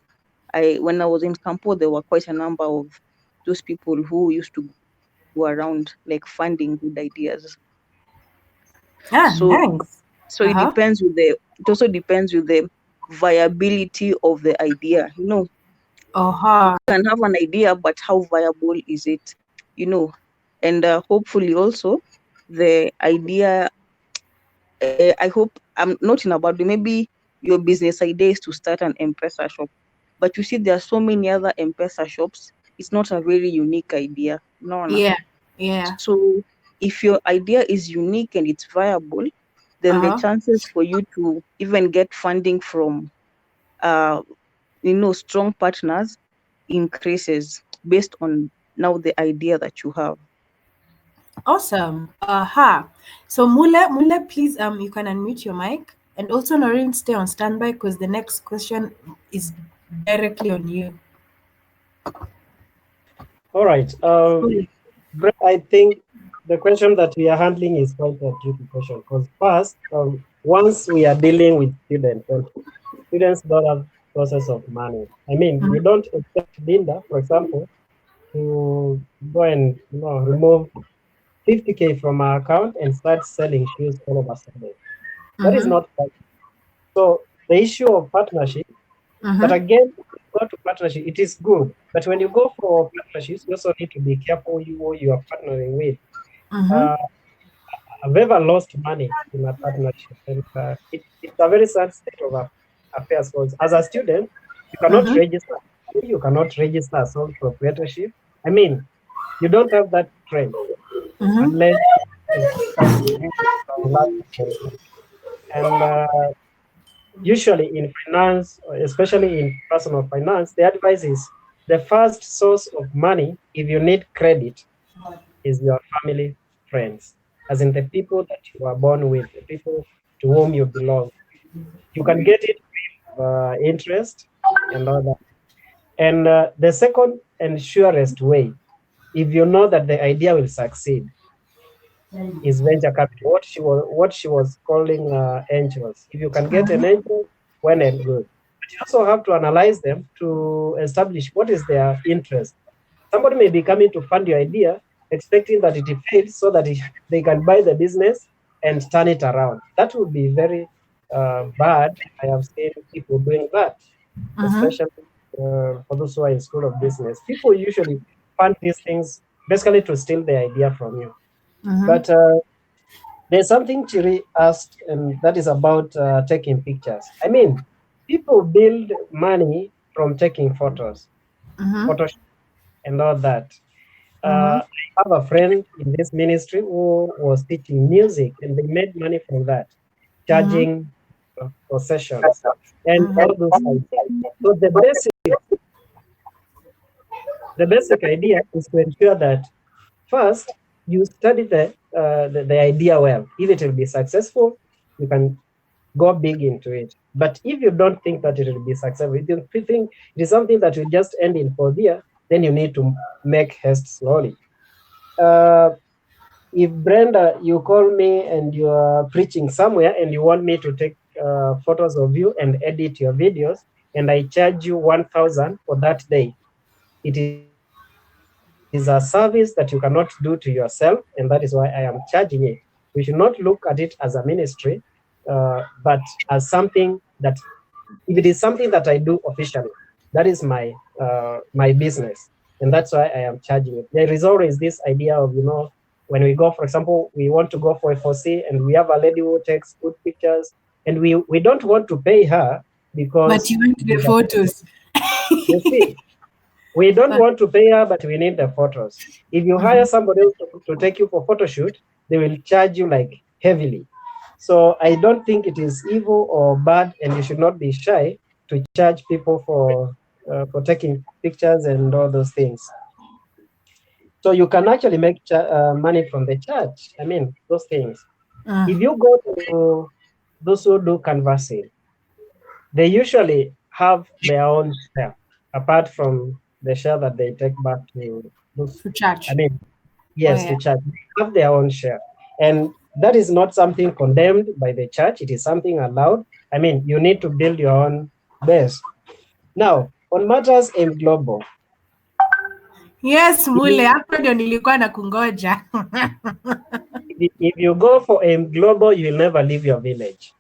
Speaker 10: When I was in Campo, there were quite a number of those people who used to go around like funding good ideas. So it depends with it also depends with the viability of the idea. You can have an idea, but how viable is it? And hopefully also the idea. I hope I'm not in about maybe your business idea is to start an M-Pesa shop, but you see there are so many other M-Pesa shops. It's not a very unique idea. No.
Speaker 2: Yeah.
Speaker 10: So if your idea is unique and it's viable, then the chances for you to even get funding from strong partners increases based on now the idea that you have.
Speaker 2: Awesome. So Mule, please you can unmute your mic, and also Naurine, stay on standby because the next question is directly on you.
Speaker 8: All right. I think the question that we are handling is quite a tricky question, because first, once we are dealing with students, and students don't have sources of money. I mean, you don't expect Linda, for example, to go and remove 50K from our account and start selling shoes all of a sudden. That is not possible. So the issue of partnership, but again, go to partnership, it is good. But when you go for partnerships, you also need to be careful who you are partnering with. I've ever lost money in a partnership, and it's a very sad state of affairs. Because as a student, you cannot register. You cannot register a sole proprietorship. I mean, you don't have that trend unless and usually in finance, especially in personal finance, the advice is the first source of money, if you need credit, is your family, friends, as in the people that you are born with, the people to whom you belong. You can get it with interest and all that. And the second and surest way, if you know that the idea will succeed, is venture capital. What she was calling angels. If you can get an angel, well and good. But you also have to analyze them to establish what is their interest. Somebody may be coming to fund your idea, expecting that it fails so that they can buy the business and turn it around. That would be very bad. I have seen people doing that, especially for those who are in school of business. People usually fund these things basically to steal the idea from you. But there's something Chiri asked, and that is about taking pictures. I mean, people build money from taking photos, Photoshop, and all that. I have a friend in this ministry who was teaching music, and they made money from that, charging for sessions and all those things. So the basic idea is to ensure that first you study the idea well. If it will be successful, you can go big into it. But if you don't think that it will be successful, if you think it is something that will just end in 4 years, then you need to make haste slowly. If Brenda, you call me and you are preaching somewhere and you want me to take photos of you and edit your videos, and I charge you 1,000 for that day, it is a service that you cannot do to yourself, and that is why I am charging it. We should not look at it as a ministry, but as something that, if it is something that I do officially, that is my my business, and that's why I am charging it. There is always this idea of, when we go, for example, we want to go for a FoC, and we have a lady who takes good pictures, and we don't want to pay her because
Speaker 2: But you want the photos.
Speaker 8: you see, we don't want to pay her, but we need the photos. If you hire somebody else to take you for photo shoot, they will charge you like heavily. So I don't think it is evil or bad, and you should not be shy to charge people for taking pictures and all those things. So you can actually make money from the church. I mean, those things. If you go to those who do canvassing, they usually have their own share, apart from the share that they take back to
Speaker 2: church.
Speaker 8: I mean, yes,
Speaker 2: Oh, yeah.
Speaker 8: to church. They have their own share. And that is not something condemned by the church. It is something allowed. I mean, you need to build your own base. Now, on matters in global.
Speaker 2: Yes, Mule, hapo ndio nilikuwa na kungoja.
Speaker 8: If you go for aim global, you will never leave your village.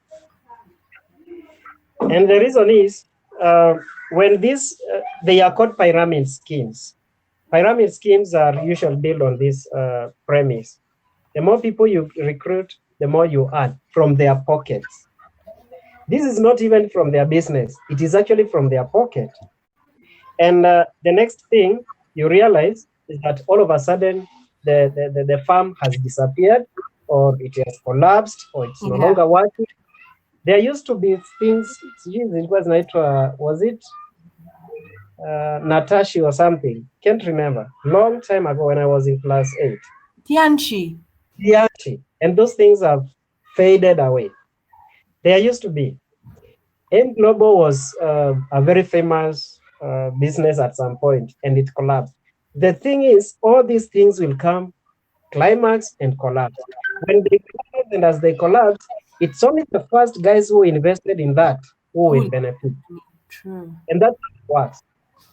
Speaker 8: And the reason is, when they are called pyramid schemes. Pyramid schemes are usually built on this premise. The more people you recruit, the more you earn from their pockets. This is not even from their business. It is actually from their pocket. And the next thing you realize is that all of a sudden, the farm has disappeared, or it has collapsed, or it's no longer working. There used to be things, it was was it Natashi or something? Can't remember. Long time ago when I was in class 8.
Speaker 2: Tianchi.
Speaker 8: And those things have faded away. There used to be. M Global was a very famous business at some point, and it collapsed. The thing is, all these things will come, climax, and collapse. When they collapse, and as they collapse, it's only the first guys who invested in that who will benefit.
Speaker 2: True.
Speaker 8: And that's how it works.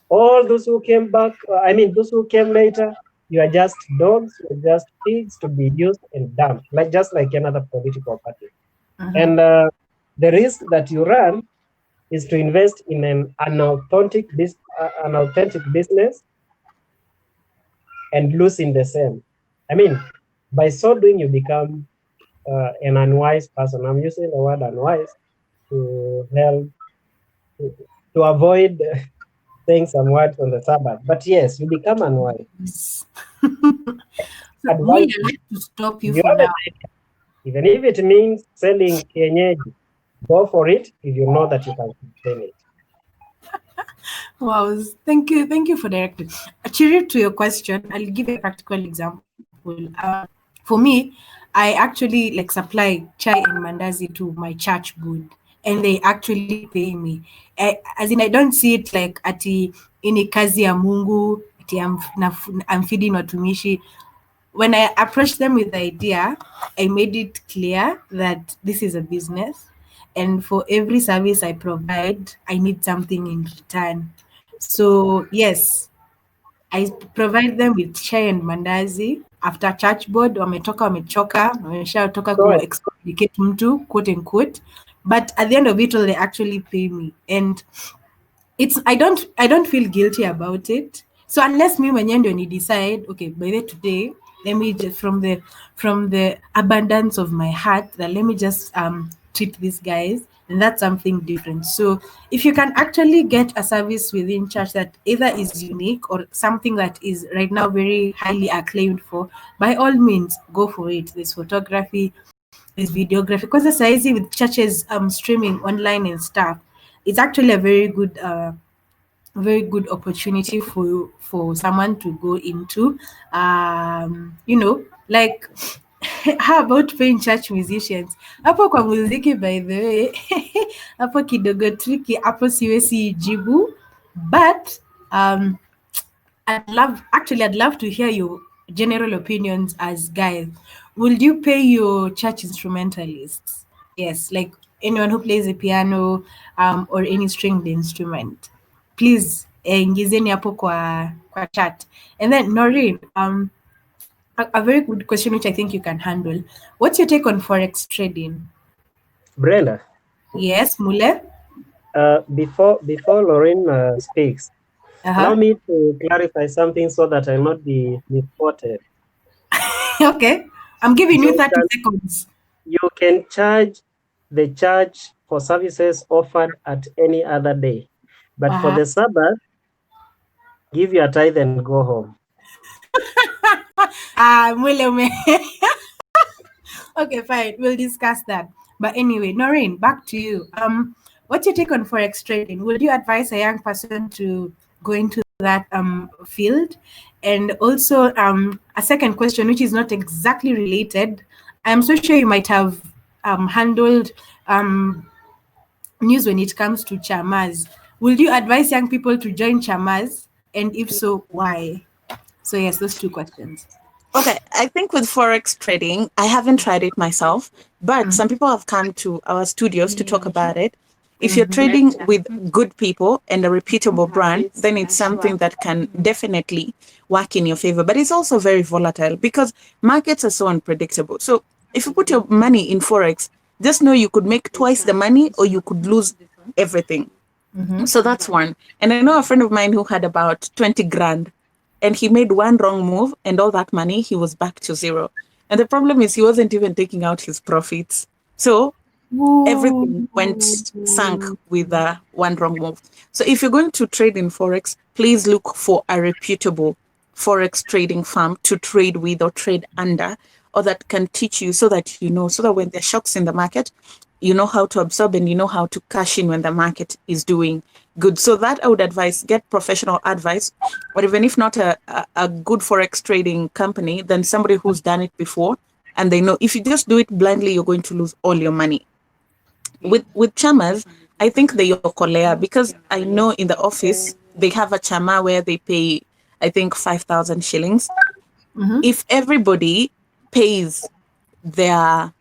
Speaker 8: All those who came back, those who came later, you are just dogs, you are just pigs to be used and dumped, just like another political party. And the risk that you run is to invest in an authentic business and lose in the same. I mean, by so doing, you become an unwise person. I'm using the word unwise to help to avoid saying some words on the Sabbath. But yes, you become unwise.
Speaker 2: We like to stop you for now.
Speaker 8: Even if it means selling kienyeji, go for it if you know that you can sustain it.
Speaker 2: Wow, thank you for directing. Actually, to your question, I'll give a practical example. For me, I actually supply chai and mandazi to my church board, and they actually pay me. As in, I don't see it like ati ini kazi ya Mungu, ati I'm feeding watumishi. When I approached them with the idea, I made it clear that this is a business, and for every service I provide, I need something in return. So yes, I provide them with chai and mandazi. After church board, wamechoka, wameshatoka ku-explicate mtu, quote unquote. But at the end of it all, they actually pay me, and I don't feel guilty about it. So unless me mwenyewe ndio ni decide, okay, by the today, let me just from the abundance of my heart, that let me just treat these guys, and that's something different. So if you can actually get a service within church that either is unique or something that is right now very highly acclaimed for, by all means, go for it. There's photography, there's videography, because it's easy with churches streaming online and stuff. It's actually a very good opportunity for someone to go into. How about paying church musicians? Hapo kwa muziki, by the way, hapo kidogo tricky, hapo siwezi jibu, but I'd love to hear your general opinions as guys. Will you pay your church instrumentalists? Yes, like anyone who plays the piano or any stringed instrument. Please ingizeni hapo kwa chat. And then Naurine, a very good question which I think you can handle. What's your take on forex trading?
Speaker 8: Brenda.
Speaker 2: Yes, Mule.
Speaker 8: Before Naurine speaks, allow me to clarify something so that I'll not be misquoted.
Speaker 2: Okay, I'm giving you 30 seconds.
Speaker 8: You can charge the church for services offered at any other day. But for the Sabbath, give your tithe and go home.
Speaker 2: Okay, fine. We'll discuss that. But anyway, Naurine, back to you. What's your take on forex trading? Would you advise a young person to go into that field? And also, a second question, which is not exactly related. I'm so sure you might have handled news when it comes to chamas. Would you advise young people to join chamas? And if so, why? So yes, those two questions.
Speaker 9: Okay, I think with forex trading, I haven't tried it myself, but some people have come to our studios to talk about it. If you're trading with good people and a reputable brand, then it's something that can definitely work in your favor. But it's also very volatile because markets are so unpredictable. So if you put your money in forex, just know you could make twice the money or you could lose everything. So that's one. And I know a friend of mine who had about 20 grand. And he made one wrong move and all that money, he was back to zero. And the problem is he wasn't even taking out his profits. So everything sunk with one wrong move. So if you're going to trade in Forex, please look for a reputable Forex trading firm to trade with or trade under, or that can teach you so that you know, so that when there are shocks in the market, you know how to absorb and you know how to cash in when the market is doing good. So that I would advise, get professional advice, or even if not a good Forex trading company, then somebody who's done it before and they know if you just do it blindly, you're going to lose all your money. With chamas, I think they yokolea because I know in the office, they have a chama where they pay, I think 5,000 shillings. If everybody pays their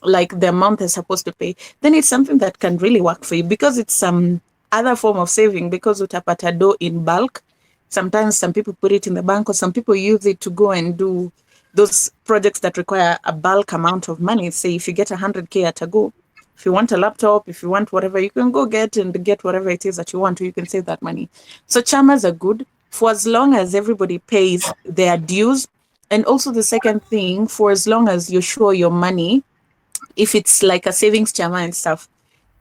Speaker 9: the amount they're supposed to pay, then it's something that can really work for you because it's some other form of saving because utapata do in bulk. Sometimes some people put it in the bank or some people use it to go and do those projects that require a bulk amount of money. Say if you get 100K at a go, if you want a laptop, if you want whatever, you can go get whatever it is that you want, or you can save that money. So chamas are good for as long as everybody pays their dues. And also the second thing, for as long as you're sure your money, if it's like a savings chama and stuff,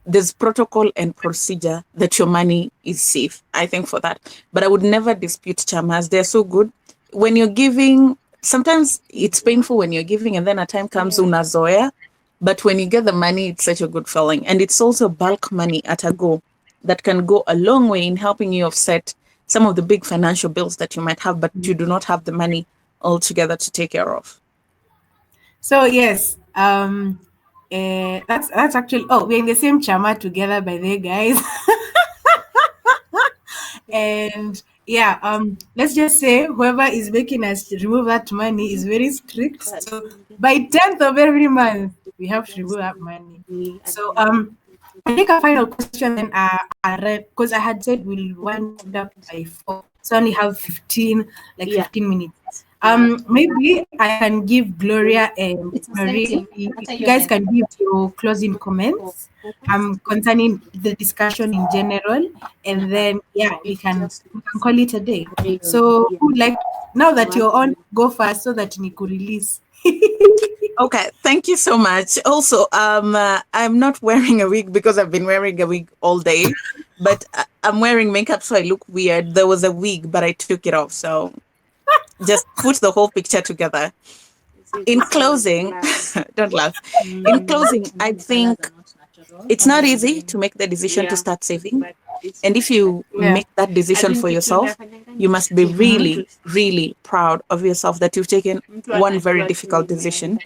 Speaker 9: there's protocol and procedure that your money is safe, I think, for that. But I would never dispute chamas. They're so good. When you're giving, sometimes it's painful when you're giving and then a time comes unazoea. But when you get the money, it's such a good feeling. And it's also bulk money at a go that can go a long way in helping you offset some of the big financial bills that you might have, but you do not have the money altogether to take care of.
Speaker 2: So yes, that's actually, we're in the same chama together, by the way, guys. And yeah, let's just say whoever is making us remove that money is very strict. So by 10th of every month, we have to remove that money. So I think a final question then, because I had said we'll wind up by 4, so I only have 15 minutes. Maybe I can give Gloria and Bree, you guys can give your closing comments concerning the discussion in general, and then we can call it a day. So who would like, now that you're on, go first so that Niku release.
Speaker 9: Okay, thank you so much. Also, I'm not wearing a wig because I've been wearing a wig all day, but I'm wearing makeup so I look weird. There was a wig, but I took it off, so just put the whole picture together. In closing, don't laugh. In closing, I think it's not easy to make the decision to start saving. And if you make that decision for yourself, you must be really, really proud of yourself that you've taken one very difficult decision.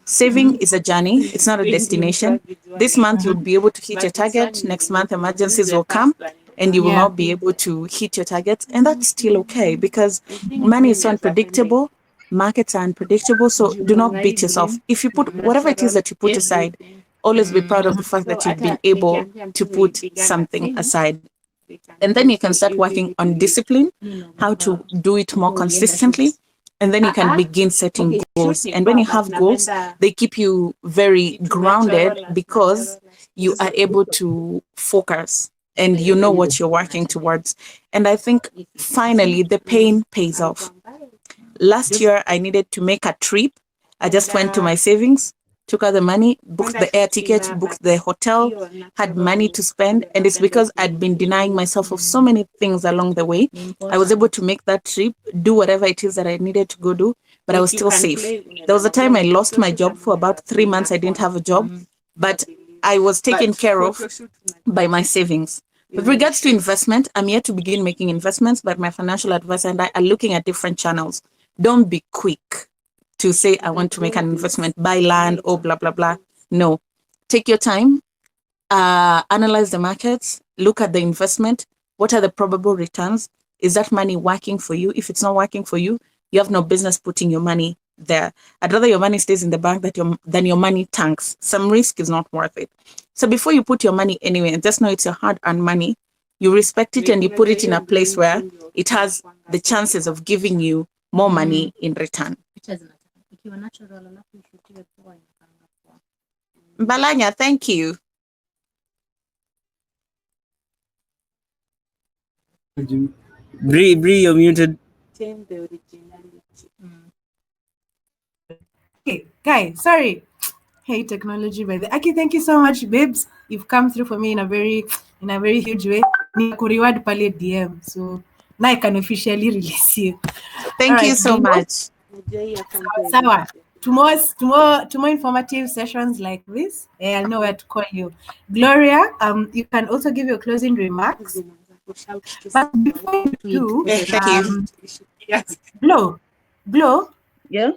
Speaker 9: Saving is a journey. It's not a destination. This month, you'll be able to hit your target. Next month, emergencies will come and you will not be able to hit your targets. And that's still okay because money is so unpredictable. Markets are unpredictable. So do not beat yourself. If you put whatever it is that you put aside, always be proud of the fact that you've been able to put something aside. And then you can start working on discipline, how to do it more consistently. And then you can begin setting goals. And when you have goals, they keep you very grounded because you are able to focus and you know what you're working towards. And I think finally the pain pays off. Last year, I needed to make a trip. I just went to my savings took out the money, booked the air ticket, booked the hotel, had money to spend. And it's because I'd been denying myself of so many things along the way. I was able to make that trip, do whatever it is that I needed to go do, but I was still safe. There was a time I lost my job for about 3 months. I didn't have a job, but I was taken care of by my savings. With regards to investment, I'm yet to begin making investments, but my financial advisor and I are looking at different channels. Don't be quick to say, I want to make an investment, buy land, or blah, blah, blah. No. Take your time, analyze the markets, look at the investment. What are the probable returns? Is that money working for you? If it's not working for you, you have no business putting your money there. I'd rather your money stays in the bank than your money tanks. Some risk is not worth it. So before you put your money anywhere, just know it's your hard-earned money. You respect it and you put it in a place where it has the chances of giving you more money in return. Balanya, thank you.
Speaker 7: Bree, you're muted.
Speaker 2: Okay, guys, sorry. Hey, technology, by the way. Okay, thank you so much, babes. You've come through for me in a very huge way. Reward pale DM, so now I can officially release you.
Speaker 9: Thank you so much.
Speaker 2: Sawa. To more informative sessions like this, I'll know where to call you. Gloria, you can also give your closing remarks. But before you do, Glow.
Speaker 10: Yeah.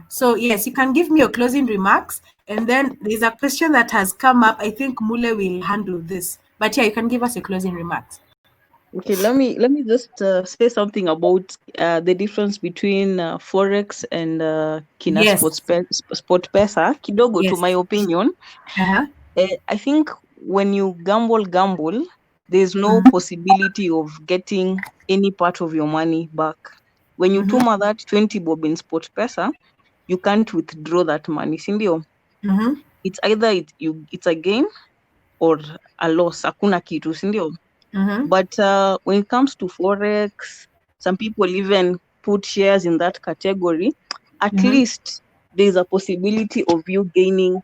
Speaker 2: So yes, you can give me your closing remarks, and then there's a question that has come up. I think Mule will handle this, but yeah, you can give us your closing remarks.
Speaker 10: Okay, let me just say something about the difference between forex and kina
Speaker 2: Yes.
Speaker 10: sport pesa. Kidogo,
Speaker 2: Yes.
Speaker 10: to my opinion, I think when you gamble, there's no possibility of getting any part of your money back. When you tuma that 20 bob in sport pesa, you can't withdraw that money, sindio? It's either it's a gain or a loss. Hakuna kitu, sindio? But when it comes to forex, some people even put shares in that category. At least there's a possibility of you getting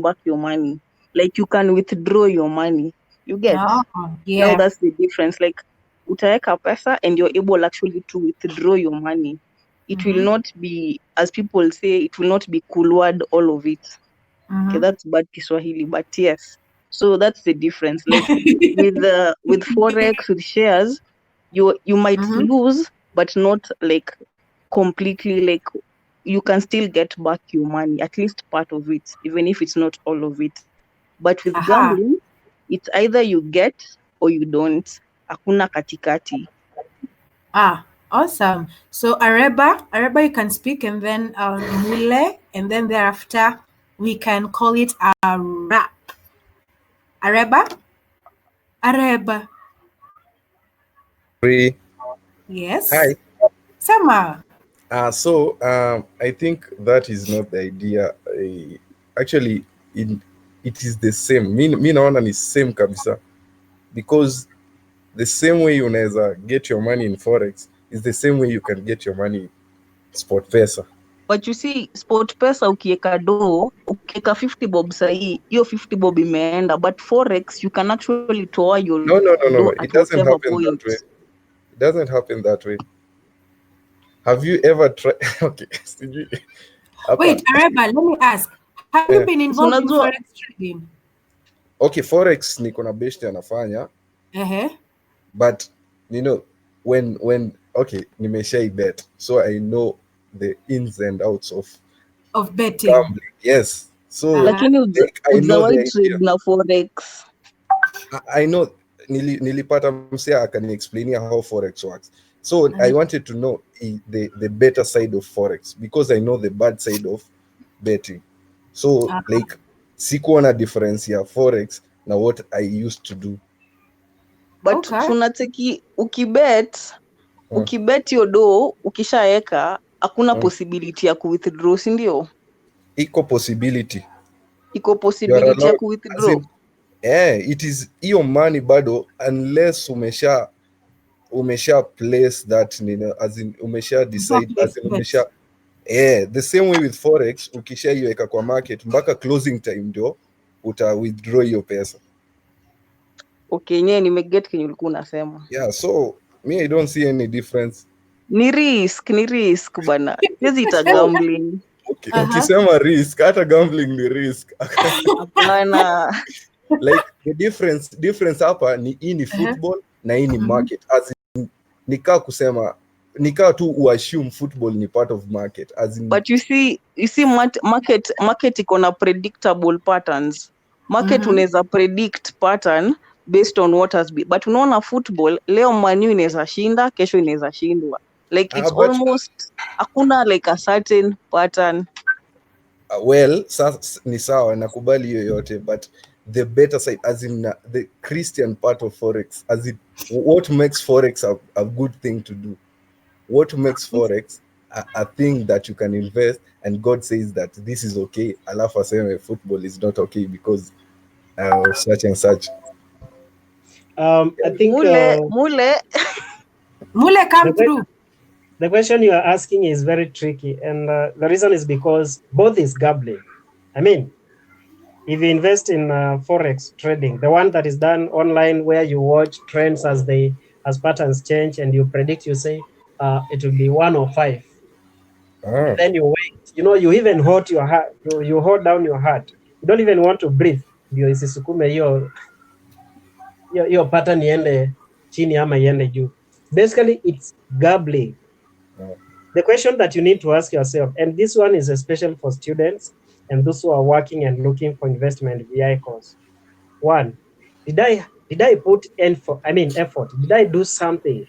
Speaker 10: back your money. Like you can withdraw your money. You get?
Speaker 2: Yeah.
Speaker 10: Now that's the difference. Like utaeka pesa and you're able actually to withdraw your money. It will not be, as people say, it will not be kulwad all of it. Okay, that's bad Kiswahili, but yes. So that's the difference. Like with forex, with shares, you might lose, but not like completely. Like you can still get back your money, at least part of it, even if it's not all of it. But with gambling, it's either you get or you don't. Hakuna katikati.
Speaker 2: Awesome. So Areba, you can speak, and then Mule, and then thereafter we can call it a wrap. Areba.
Speaker 11: Bree.
Speaker 2: Yes.
Speaker 11: Hi.
Speaker 2: Sama.
Speaker 11: I think that is not the idea. Actually, it is the same. Mi naona ni same kabisa, because the same way unaweza get your money in forex is the same way you can get your money in sport pesa.
Speaker 10: But you see, sport pesa ukieka 50 bob sahi, hiyo 50 bob imeenda. But forex, you can actually toa your
Speaker 11: No. It doesn't happen
Speaker 10: point.
Speaker 11: that way. It doesn't happen that way. Have you ever tried? Okay.
Speaker 2: Wait, Areba, let me ask. Have you been involved in forex trading?
Speaker 11: Okay, forex niko na best anafanya. But you know, when nimeshai bet, so I know the ins and outs
Speaker 2: of betting.
Speaker 11: Gambling. Yes. So
Speaker 10: Lakini
Speaker 11: I know the
Speaker 10: trade na forex.
Speaker 11: I know nilipata msea akani explainia how forex works. So I wanted to know the better side of forex, because I know the bad side of betting. So like sikuwa na difference ya forex na what I used to do.
Speaker 10: But tunateki ukibet hiyo do ukishaeka hakuna possibility ya kuwithdraw, si ndio?
Speaker 11: Iko possibility
Speaker 10: ya kuwithdraw.
Speaker 11: It is hiyo money bado, unless umesha place that as in umesha decide, as in The same way with forex, ukishaiweka kwa market mpaka closing time ndio uta withdraw hiyo pesa.
Speaker 10: Okay, nye nimeget kenye ulikuwa unasema.
Speaker 11: Yeah, so me I don't see any difference.
Speaker 10: Ni risk bana. Hizi ita gambling.
Speaker 11: Okay, ukisema risk, hata gambling ni risk.
Speaker 10: Hapana.
Speaker 11: Like the difference hapa ni hii ni football na hii ni market. As in, nikaa tu uassume football ni part of market. As in,
Speaker 10: but you see market iko na predictable patterns. Market unaweza predict pattern based on what has been. But unaona football, leo Man U inaweza shinda, kesho inaweza shindwa. Like it's almost hakuna like a certain pattern.
Speaker 11: Well, ni sawa nakubali hiyo yote, but the better side, as in the Christian part of forex, as in what makes forex a good thing to do, what makes forex a thing that you can invest, and God says that this is okay, alafu aseme football is not okay because such and such.
Speaker 8: I think
Speaker 9: Mule come through.
Speaker 8: The question you are asking is very tricky, and the reason is because both is gambling. I mean, if you invest in forex trading, the one that is done online where you watch trends as patterns change and you predict, you say it will be 1 or 5. And then you wait. You know, you even hold your heart. You hold down your heart. You don't even want to breathe. Ndio isisukume hiyo pattern iende chini ama iende juu. Basically, it's gambling. The question that you need to ask yourself, and this one is especially for students and those who are working and looking for investment vehicles. One, did I put effort? Did I do something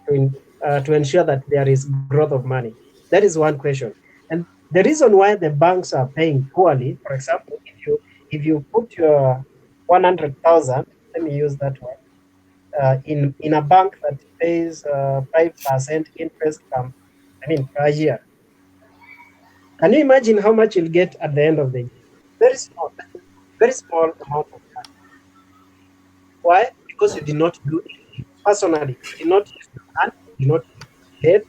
Speaker 8: to ensure that there is growth of money? That is one question. And the reason why the banks are paying poorly, for example, if you put your 100,000, let me use that one, in a bank that pays 5% interest per year. Can you imagine how much you'll get at the end of the year? Very small amount of money. Why? Because you did not do anything personally. You did not use your hand, you did not use your head.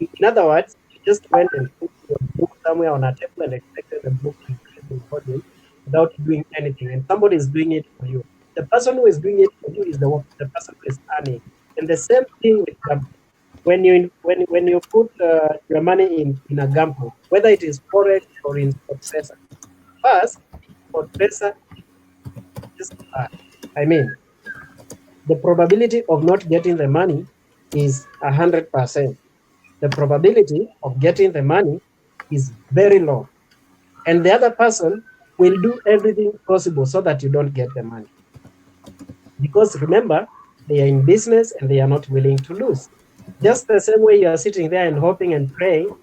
Speaker 8: In other words, you just went and put your book somewhere on a table and expected the book to increase in volume without doing anything, and somebody is doing it for you. The person who is doing it for you is the person who is earning. And the same thing with gambling. When you put your money in a gamble, whether it is forex or in sport, first sport is the probability of not getting the money is 100%. The probability of getting the money is very low, and the other person will do everything possible so that you don't get the money, because remember, they are in business and they are not willing to lose. Just the same way you are sitting there and hoping and praying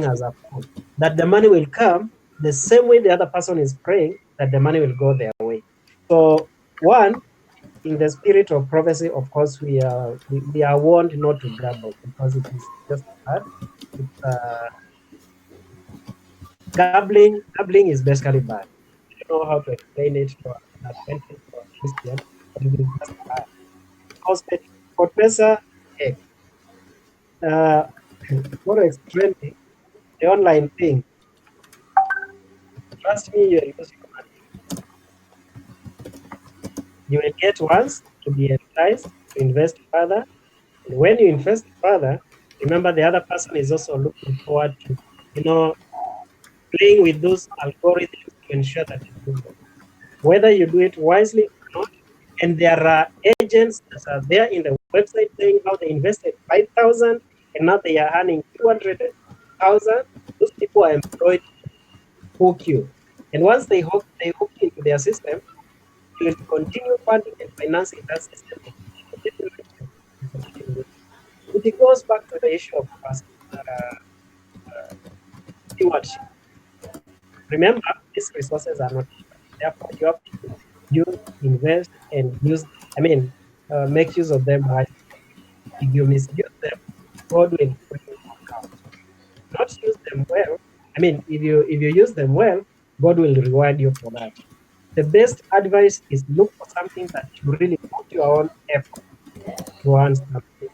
Speaker 8: as a fool that the money will come, the same way the other person is praying that the money will go their way. So one, in the spirit of prophecy, of course, we are warned not to gamble because it is just bad. Gambling is basically bad. I don't know how to explain it to an advantage for a Christian, but it is just bad. Because for pesa, forex trading, the online thing, trust me, you are losing money. You will get once to be enticed to invest further, and when you invest further, remember the other person is also looking forward to, playing with those algorithms to ensure that you do it. Whether you do it wisely or not, and there are agents that are there in the website saying how they invested 5,000 and now they are earning 200,000. Those people are employed to hook you, and once they hook into their system, they will continue funding and financing that system. It goes back to the issue of stewardship. Remember, these resources are not cheap. Therefore, you have to use, invest, and make use of them wisely. If you misuse them, God will put you on account. Not use them well. If you use them well, God will reward you for that. The best advice is look for something that you really put your own effort to earn something.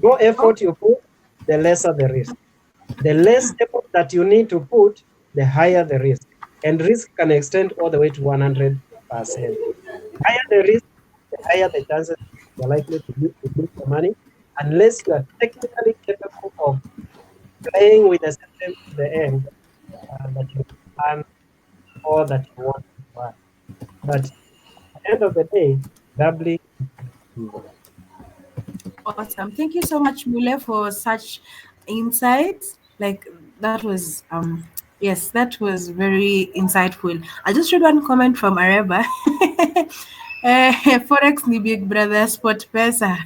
Speaker 8: No effort you put, the lesser the risk. The less effort that you need to put, the higher the risk. And risk can extend all the way to 100%. Higher the risk, the higher the chances you're likely to lose the money, unless you are technically capable of playing with the system to the end that you plan or that you want to buy. But at the end of the day, gambling.
Speaker 2: Awesome. Thank you so much, Mule, for such insights. Like that was yes, that was very insightful. I just read one comment from Areba. Forex ni big brother spot pesa.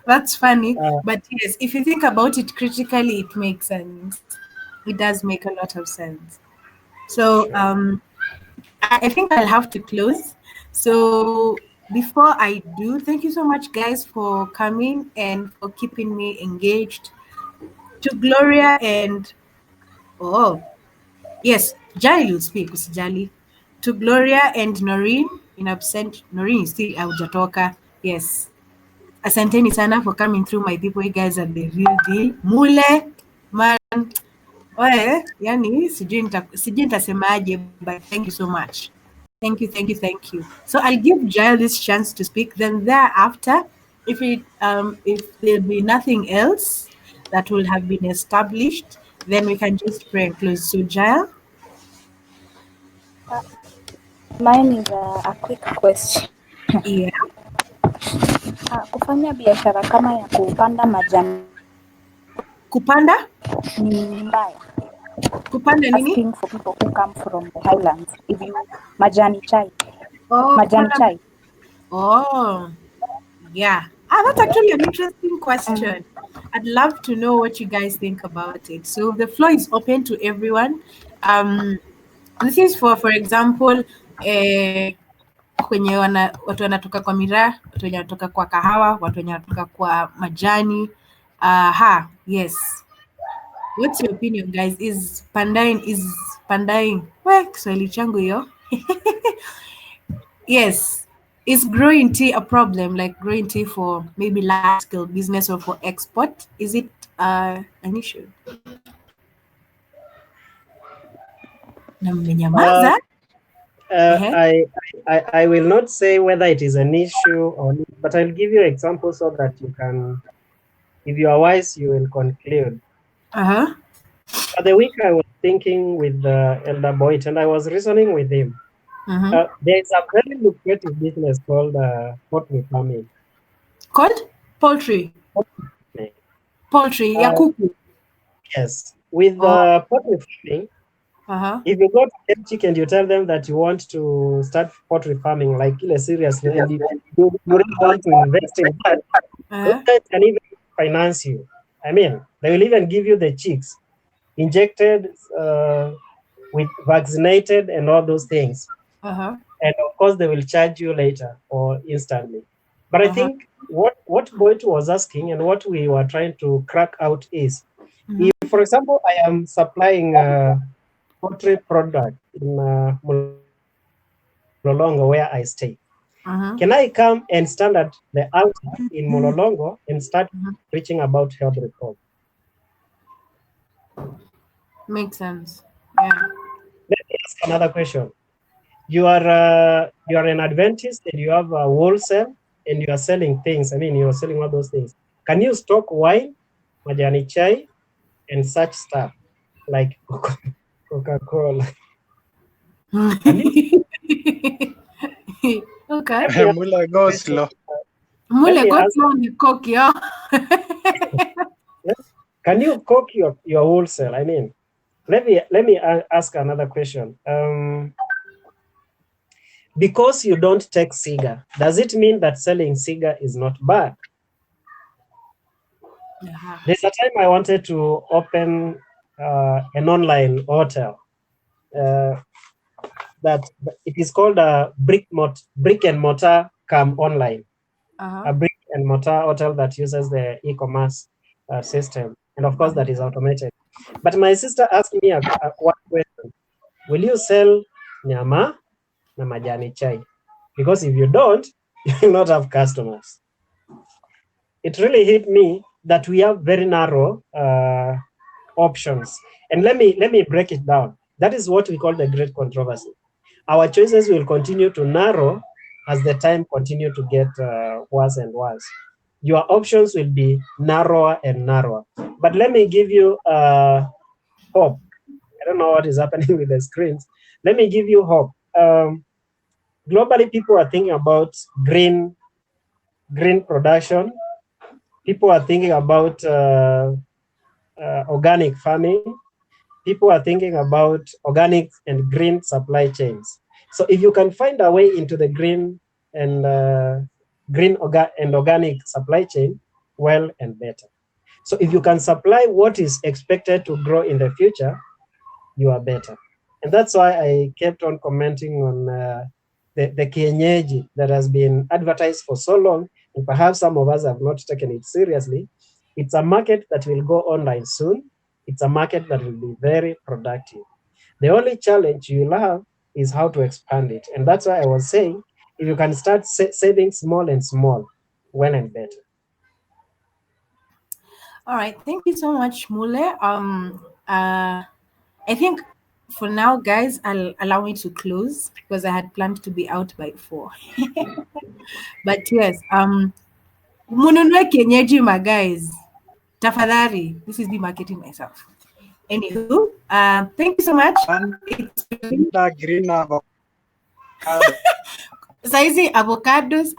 Speaker 2: That's funny. But yes, if you think about it critically, it makes sense. It does make a lot of sense. So I think I'll have to close. So before I do, thank you so much, guys, for coming and for keeping me engaged. To Gloria and yes, Jali will speak, usijali. To Gloria and Naurine, in absent, Naurine is still haujatoka. Yes. Asanteni sana for coming through, my people. You guys are the real deal. Mule, man. Yani, sijui nitasemaje, but thank you so much. Thank you. So I'll give Jael this chance to speak. Then thereafter, if there'll be nothing else that will have been established, then we can just pray and close. So Jael?
Speaker 4: Mine is a quick question.
Speaker 2: Yeah.
Speaker 4: Kufanya biashara kama ya kupanda majani.
Speaker 2: Kupanda?
Speaker 4: Ni mbaya.
Speaker 2: Kupanda nini?
Speaker 4: Asking for people who come from the highlands. If you majani chai.
Speaker 2: Oh,
Speaker 4: Majani chai.
Speaker 2: Oh, yeah. That's actually an interesting question. I'd love to know what you guys think about it. So the floor is open to everyone. This is for example, kwenye watu wanatoka kwa miraa, watu wenye wanatoka kwa kahawa, watu wenye wanatoka kwa majani. Yes. What's your opinion, guys? Is pandaing? Kiswahili changu hiyo. Yes. Is growing tea a problem, like growing tea for maybe large scale business or for export? Is it an issue?
Speaker 8: I will not say whether it is an issue or not, but I'll give you examples so that you can, if you are wise, you will conclude. For the week, I was thinking with the elder Boyd, and I was reasoning with him. There is a very lucrative business called poultry farming.
Speaker 2: Called poultry? Poultry, kuku.
Speaker 8: Yes. With poultry farming, if you go to Chicken and you tell them that you want to start poultry farming, like seriously, and you really want to invest in that, those guys can even finance you. I mean, they will even give you the chicks, injected, with vaccinated and all those things. And of course, they will charge you later or instantly. But I think what Boyd was asking and what we were trying to crack out is, if, for example, I am supplying a poultry product in Mulolongo where I stay, can I come and stand at the altar in Mulolongo and start preaching about health reform?
Speaker 2: Makes sense. Yeah.
Speaker 8: Let me ask another question. You are an Adventist and you have a wholesale and you are selling things. I mean, you are selling all those things. Can you stock wine, majani chai, and such stuff like Coca-Cola?
Speaker 2: Okay.
Speaker 5: Mula, go slow.
Speaker 2: Mule, go slow on the coke, yeah.
Speaker 8: Can you cook your wholesale? I mean, let me ask another question. Because you don't take cigar, does it mean that selling cigar is not bad? There's a time I wanted to open an online hotel that it is called a brick and mortar come online. A brick and mortar hotel that uses the e-commerce system, and of course that is automated. But my sister asked me one question: will you sell nyama na majani chai? Because if you don't, you will not have customers. It really hit me that we have very narrow options. And let me break it down. That is what we call the great controversy. Our choices will continue to narrow as the time continue to get worse and worse. Your options will be narrower and narrower. But let me give you hope. I don't know what is happening with the screens. Let me give you hope. Globally, people are thinking about green production. People are thinking about organic farming. People are thinking about organic and green supply chains. So if you can find a way into the green and organic supply chain, well and better. So if you can supply what is expected to grow in the future, you are better. And that's why I kept on commenting on the kienyeji that has been advertised for so long, and perhaps some of us have not taken it seriously. It's a market that will go online soon. It's a market that will be very productive. The only challenge you'll have is how to expand it. And that's why I was saying, if you can start saving small and small, well and better.
Speaker 2: All right, thank you so much, Mule. I think for now, guys, I'll allow me to close because I had planned to be out by 4. But yes, mununue kienyeji, my guys. Tafadhali, this is me marketing myself. Anywho, thank you so much.
Speaker 5: Green avocado.
Speaker 2: Saizi avocados,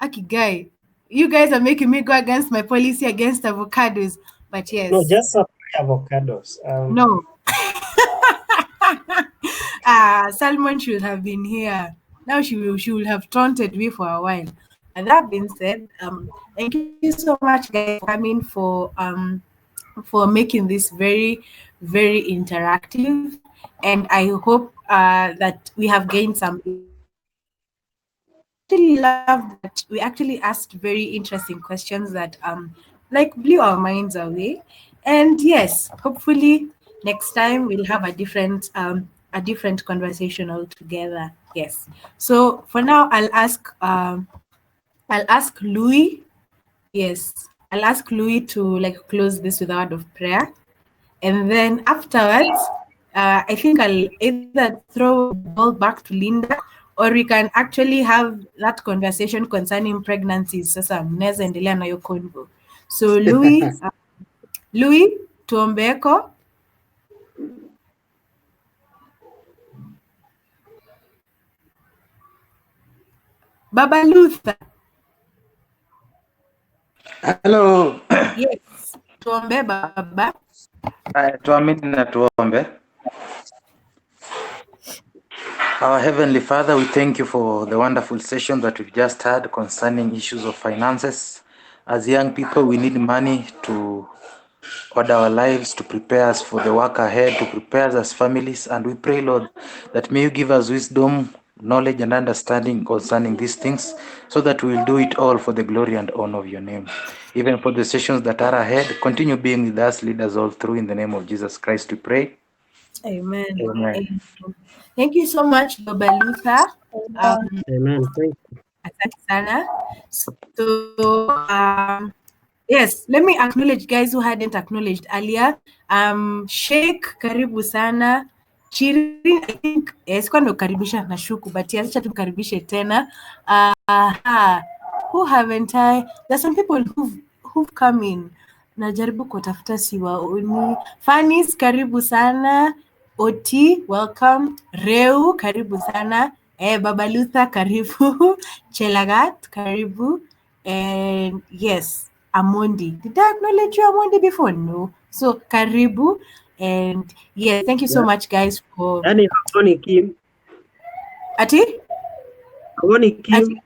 Speaker 2: akigai. You guys are making me go against my policy against avocados. But yes.
Speaker 8: No, just supply avocados.
Speaker 2: No. Salmon should have been here. Now she will have taunted me for a while. And that being said, thank you so much, guys, for coming for making this very, very interactive. And I hope that we have gained some. I really love that we actually asked very interesting questions that like blew our minds away. And yes, hopefully next time we'll have a different conversation altogether. Yes. So for now, I'll ask Louis. Yes, I'll ask Louis to close this with a word of prayer, and then afterwards, I think I'll either throw the ball back to Linda, or we can actually have that conversation concerning pregnancies. Sasa mnaweza endelea na hiyo convo. So Louis, tuombeko. Baba Luther.
Speaker 12: Hello.
Speaker 2: Yes, tuombe baba.
Speaker 12: Tuamini na tuombe. Our Heavenly Father, we thank you for the wonderful session that we've just had concerning issues of finances. As young people, we need money to order our lives, to prepare us for the work ahead, to prepare us as families. And we pray, Lord, that may you give us wisdom, knowledge, and understanding concerning these things, so that we will do it all for the glory and honor of your name. Even for the sessions that are ahead, continue being with us, lead us all through. In the name of Jesus Christ, we pray.
Speaker 2: Amen.
Speaker 12: Amen.
Speaker 2: Thank you so much, Baba Luther.
Speaker 8: Amen. Thank you.
Speaker 2: Asante sana. So, yes, let me acknowledge guys who hadn't acknowledged earlier. Sheikh, karibu sana. Chirin, I think, sikuwa nimekaribisha na shuku, but yes, acha tukaribishe tena. Who haven't I? There's some people who've come in. Najaribu kutafuta siwaoni. Fanis, karibu sana. Oti, welcome. Reu, karibu sana. Baba Luther, karibu. Chelagat, karibu. And yes, Amondi. Did I acknowledge you, Amondi, before? No. So, karibu. And yes, thank you so much, guys, for...
Speaker 8: Ani, Kim.
Speaker 2: Ati?
Speaker 8: Kim.